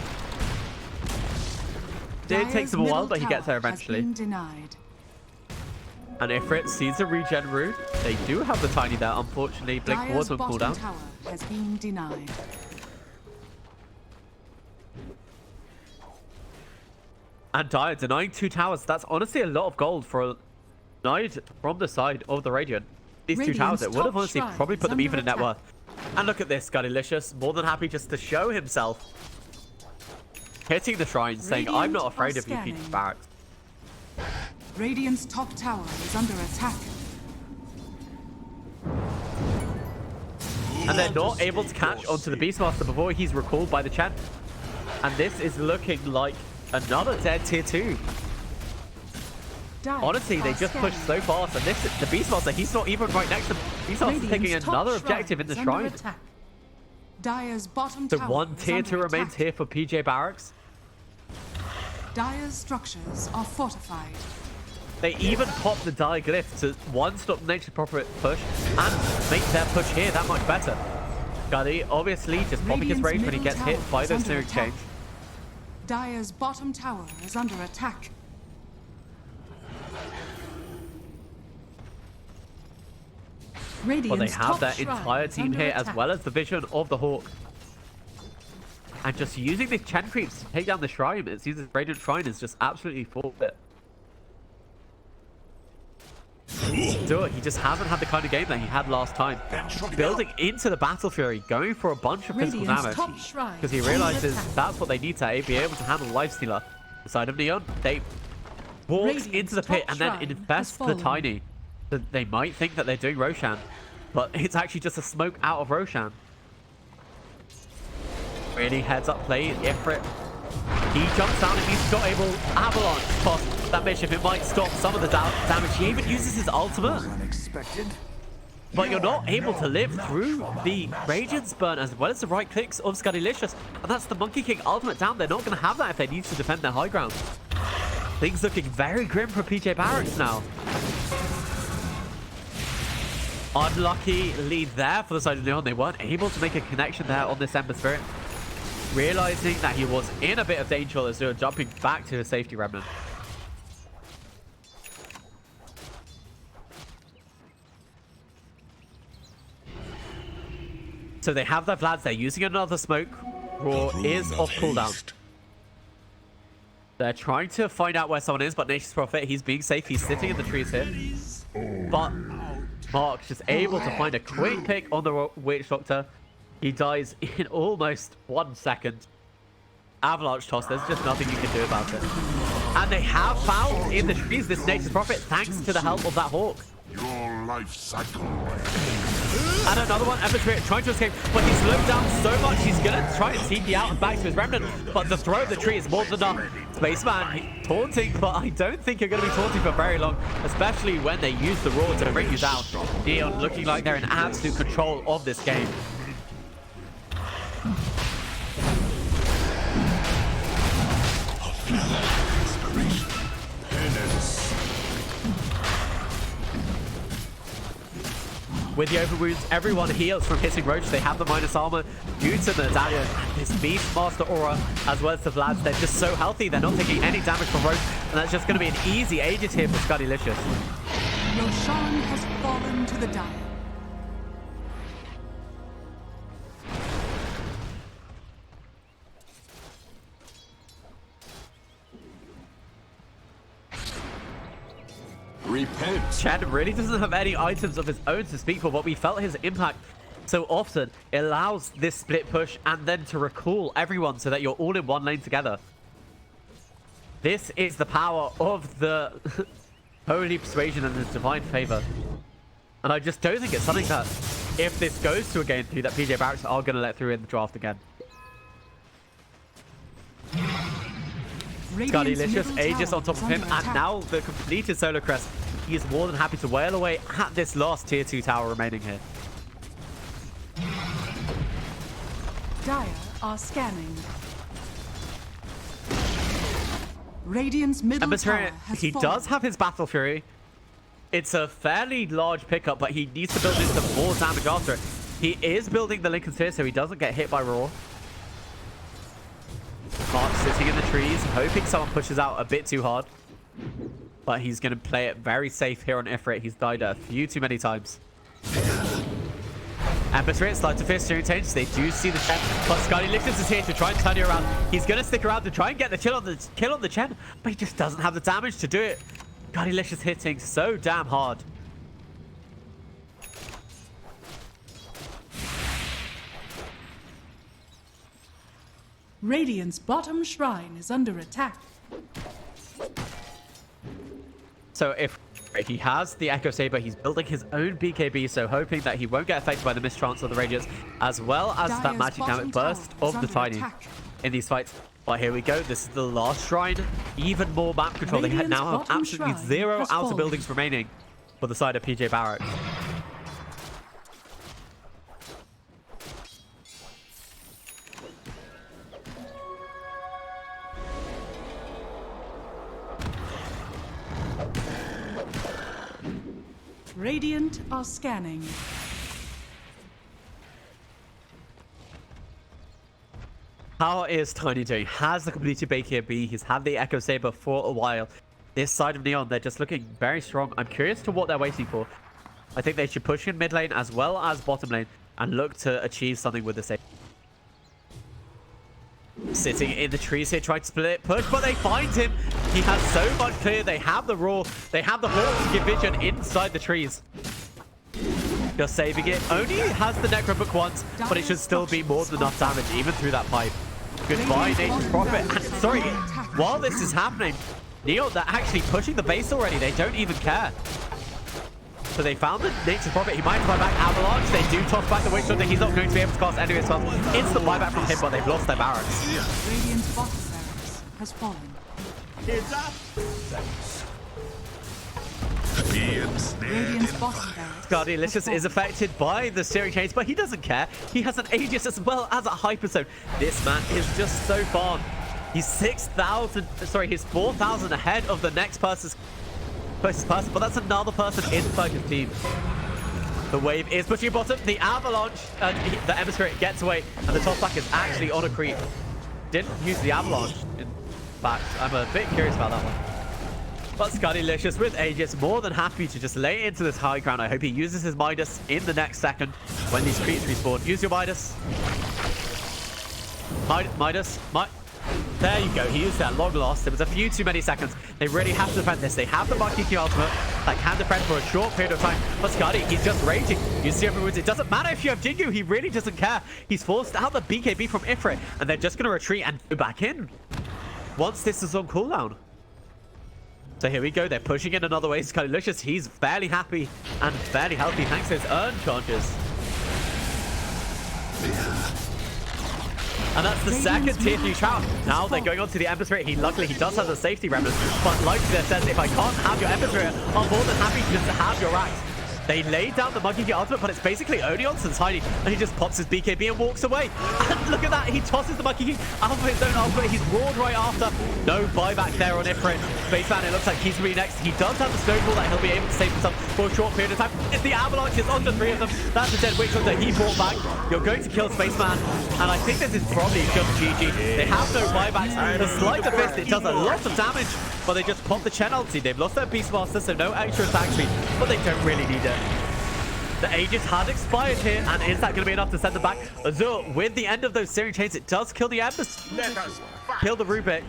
Speaker 1: Did take some while, but he gets there eventually. And Ifrit sees the regen route. They do have the tiny there. Unfortunately, Blink was on cooldown.
Speaker 2: Has been denied.
Speaker 1: And Dire denying 2 towers. That's honestly a lot of gold for a denied from the side of the Radiant. These 2 towers, it would have honestly probably put them even in net worth. And look at this, Skylicious, more than happy just to show himself. Hitting the shrine, saying, I'm not afraid of you, PJ Barracx.
Speaker 2: Radiant's top tower is under attack.
Speaker 1: And they're not able to catch onto the Beastmaster before he's recalled by the Chen. And this is looking like another dead tier 2. Honestly, they just pushed so fast, and this the Beastmaster, he's not even right next to him. Beastmaster's taking another objective in the shrine.
Speaker 2: Dire's bottom
Speaker 1: So
Speaker 2: tower
Speaker 1: 1 tier 2 remains
Speaker 2: attack.
Speaker 1: here for PJ Barracx.
Speaker 2: Dire's structures are fortified.
Speaker 1: They even pop the Dire Glyph to, 1, stop the Nature's Prophet push, and make their push here that much better. Gully, obviously, just popping his rage when he gets hit by those Searing Exchange.
Speaker 2: Dire's bottom tower is under attack.
Speaker 1: Well, they have their entire team here, as well as the vision of the Hawk. And just using the Chen creeps to take down the shrine, it seems this Radiant Shrine is just absolutely forfeit. Do it. He just hasn't had the kind of game that he had last time. Building into the Battle Fury, going for a bunch of physical damage. Because he realizes that's what they need to be able to handle Lifestealer. The side of Neon, they walk into the pit and then infest the Tiny. So they might think that they're doing Roshan, but it's actually just a smoke out of Roshan. Really heads up play, Ifrit. He jumps down and he's not able. Avalanche cost that mission. It might stop some of the damage. He even uses his ultimate. But you're not able to live through the Radiance burn as well as the right clicks of Skylicious. And that's the Monkey King ultimate down. They're not going to have that if they need to defend their high ground. Things looking very grim for PJ Barracx now. Unlucky lead there for the side of Neon. They weren't able to make a connection there on this Ember Spirit. Realizing that he was in a bit of danger as they were jumping back to his safety remnant. So they have their Vlads. They're using another smoke. Roar is off cooldown. They're trying to find out where someone is, but Nature's Prophet, he's being safe. He's sitting in the trees here. But Mark's just able to find a quick pick on the Witch Doctor. He dies in almost 1 second. Avalanche toss, there's just nothing you can do about it. And they have found in the trees this Nature's Prophet thanks to the help of that Hawk.
Speaker 3: Your life cycle.
Speaker 1: And another one, Ember Spirit trying to escape, but he's slowed down so much he's gonna try and TP out and back to his remnant. But the throw of the tree is more than enough. Spaceman taunting, but I don't think you're gonna be taunting for very long, especially when they use the roar to bring you down. Neon looking like they're in absolute control of this game. With the overwounds, everyone heals from hitting Roach. They have the minus armor due to the medallion. This Beastmaster aura, as well as the Vlads, they're just so healthy. They're not taking any damage from Roach, and that's just going to be an easy Aegis here for Skylicious.
Speaker 2: Roshan has fallen to the Dire.
Speaker 4: Repent.
Speaker 1: Chad really doesn't have any items of his own to speak for, but we felt his impact so often, it allows this split push and then to recall everyone so that you're all in one lane together. This is the power of the Holy Persuasion and the Divine Favor. And I just don't think it's something that, if this goes to a game 3, that PJ Barracx are going to let through in the draft again. Scardylicious, Aegis on top of him, and now the completed solo crest. He is more than happy to wail away at this last tier 2 tower remaining here.
Speaker 2: Dire are scanning. Radiant's middle tower has
Speaker 1: he
Speaker 2: fallen.
Speaker 1: does have his Battle Fury. It's a fairly large pickup, but he needs to build in some more damage after it. He is building the Lincoln Sphere so he doesn't get hit by Roar. Mark sitting in the trees, hoping someone pushes out a bit too hard. But he's going to play it very safe here on Ifrit. He's died a few too many times. Ember Spirit start to fierce steering change. They do see the Chen, but Scardylicious is here to try and turn it around. He's going to stick around to try and get the kill on the Chen, but he just doesn't have the damage to do it. Scardylicious hitting so damn hard.
Speaker 2: Radiant's bottom shrine is under attack.
Speaker 1: So if he has the Echo Saber, he's building his own BKB, so hoping that he won't get affected by the mistrance of the Radiance, as well as that magic damage burst of the Tiny in these fights. But here we go. This is the last shrine. Even more map control. They now have absolutely 0 outer buildings remaining for the side of PJ Barracx.
Speaker 2: Radiant are scanning.
Speaker 1: How is Tiny doing? Has the completed BKB. He's had the Echo Saber for a while. This side of Neon, they're just looking very strong. I'm curious to what they're waiting for. I think they should push in mid lane as well as bottom lane and look to achieve something with the Saber. Sitting in the trees here, trying to split push, but they find him. He has so much clear. They have the Roar. They have the Hawk to give vision inside the trees. Just saving it. Only has the Necro Book once, but it should still be more than enough damage, even through that pipe. Goodbye, Nature's Prophet. And sorry, while this is happening, Neon, they're actually pushing the base already. They don't even care. So they found the Nature's Prophet. He might fly back Avalanche. They do toss back the Witch Hunter. He's not going to be able to cast any of his spells. Instant buyback from him, but they've lost their Barracks.
Speaker 2: Radiant's bottom barracks has fallen.
Speaker 4: Heads up.
Speaker 2: Radiant's bottom barracks.
Speaker 1: Scardylicious is affected by the steering change, but he doesn't care. He has an Aegis as well as a Hyperzone. This man is just so far. He's 6,000, sorry, he's 4,000 ahead of the next person's closest person, but that's another person inside his team. The wave is pushing bottom. The Avalanche, the Ember Spirit gets away, and the top back is actually on a creep. Didn't use the Avalanche, in fact. I'm a bit curious about that one. But Scardylicious with Aegis, more than happy to just lay into this high ground. I hope he uses his Midas in the next second when these creeps respawn. Use your Midas. Midas. There you go. He used that long loss. There was a few too many seconds. They really have to defend this. They have the Monkey King ultimate that can defend for a short period of time. But Scardy, he's just raging. You see everyone's. It doesn't matter if you have Jingu. He really doesn't care. He's forced out the BKB from Ifrit, and they're just going to retreat and go back in once this is on cooldown. So here we go. They're pushing in another way. Scardylicious, he's fairly happy and fairly healthy thanks to his earn charges. And that's the second tier 3 trout. Now they're going on to the Ember Spirit. Luckily, he does have the safety remnant. But like there says, if I can't have your Ember Spirit, I'm more than happy just to have your Rax. They laid down the Monkey King ultimate, but it's basically only on Tiny, and he just pops his BKB and walks away. And look at that, he tosses the Monkey King out of his own ultimate. He's roared right after. No buyback there on Ifrit. Spaceman, it looks like he's really next. He does have the snowball that he'll be able to save himself for a short period of time. It's the Avalanches onto 3 of them. That's a dead Witch Hunter he brought back. You're going to kill Spaceman, and I think this is probably just GG. They have no buybacks. The Slice of Fist, it does a lot of damage, but they just pop the Chen ulti. They've lost their Beastmaster, so no extra attack speed, but they don't really need it. The Aegis has expired here, and is that going to be enough to send them back? Azure, with the end of those searing chains, it does kill the Embers, kill the Rubik,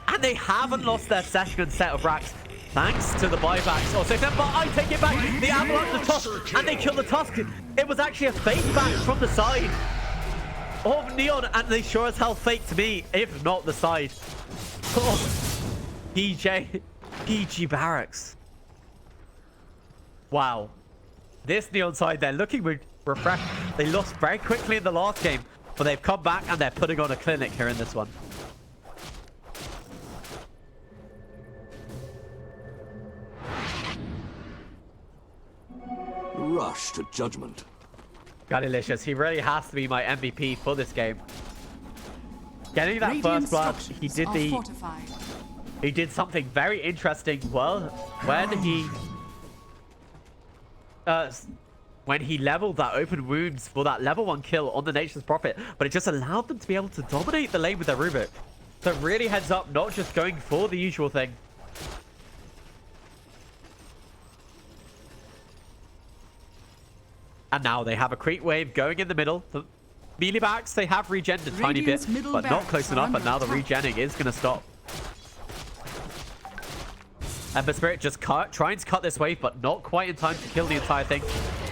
Speaker 1: and they haven't lost their second set of racks. Thanks to the buybacks. Also, but I take it back. The Avalanche, the Tusk, and they kill the Tusk. It was actually a fake back from the side of Neon, and they sure as hell faked me, if not the side. Oh, PG Barracx. Wow. This Neon side, they're looking refreshed. They lost very quickly in the last game, but they've come back and they're putting on a clinic here in this one.
Speaker 4: Rush to judgment.
Speaker 1: Godilicious, he really has to be my MVP for this game. Getting that
Speaker 2: Radiant
Speaker 1: first blood,
Speaker 2: structures
Speaker 1: he
Speaker 2: are
Speaker 1: did
Speaker 2: fortified.
Speaker 1: he did something very interesting. Well, when he leveled that open wounds for that level 1 kill on the Nature's Prophet, but it just allowed them to be able to dominate the lane with their Rubik. So really heads up, not just going for the usual thing. And now they have a creep wave going in the middle. The melee backs, they have regened a tiny bit, but not close enough. And now the regenning is going to stop. Ember Spirit just trying to cut this wave, but not quite in time to kill the entire thing.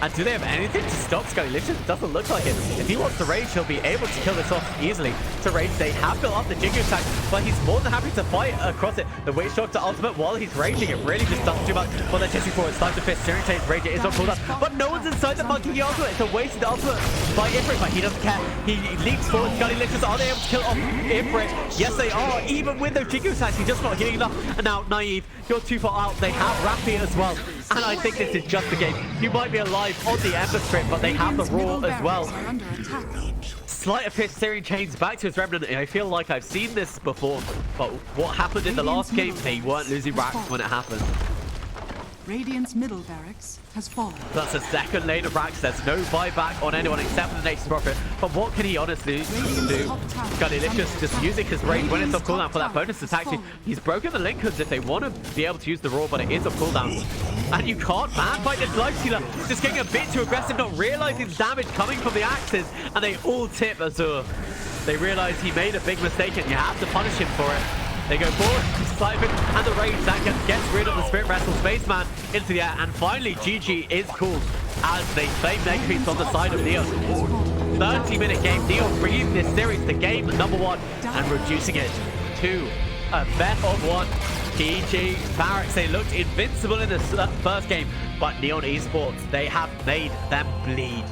Speaker 1: And do they have anything to stop Skylicious? Doesn't look like it. If he wants to rage, he'll be able to kill this off easily. To rage, they have built up the Jingu attack, but he's more than happy to fight across it. The Witch Doctor ultimate while he's raging, it really just doesn't do much. But they're chasing forward. It's time to fist. Searing Chains, Rage is on cooldown, but no one's inside the Monkey ultimate. It's a wasted ultimate by Ifrit, but he doesn't care. He leaps forward. Skylicious, are they able to kill off Ifrit? Yes, they are. Even with those Jingu attacks, he's just not hitting enough. And now, Naive, you're too far out. They have Rappy as well. And I think this is just a game. You might be alive on the Ember Strip, but they have the Raw as well. Sleight of Fist, Searing Chains back to his Remnant. I feel like I've seen this before, but what happened in the last game, they weren't losing racks when it happened.
Speaker 2: Radiant's middle barracks has fallen.
Speaker 1: That's a second lane of racks. There's no buyback on anyone except for the Nature's Prophet. But what can he honestly do? Godilicious just using his rage when it's on cooldown for that bonus attack. He's broken the Linkers if they want to be able to use the Raw, but it is on cooldown. And you can't ban by this Life Stealer. Just getting a bit too aggressive, not realizing the damage coming from the axes. And they all tip Azure. They realize he made a big mistake and you have to punish him for it. They go forward, Siphon, and the rage that gets rid of the Spirit Wrestle Spaceman into the air. And finally, GG is called as they claim their creeps on the side of Neon. 30-minute game. Neon bringing this series to game number 1 and reducing it to a bet of 1. PG Barracx, they looked invincible in the first game, but Neon Esports, they have made them bleed.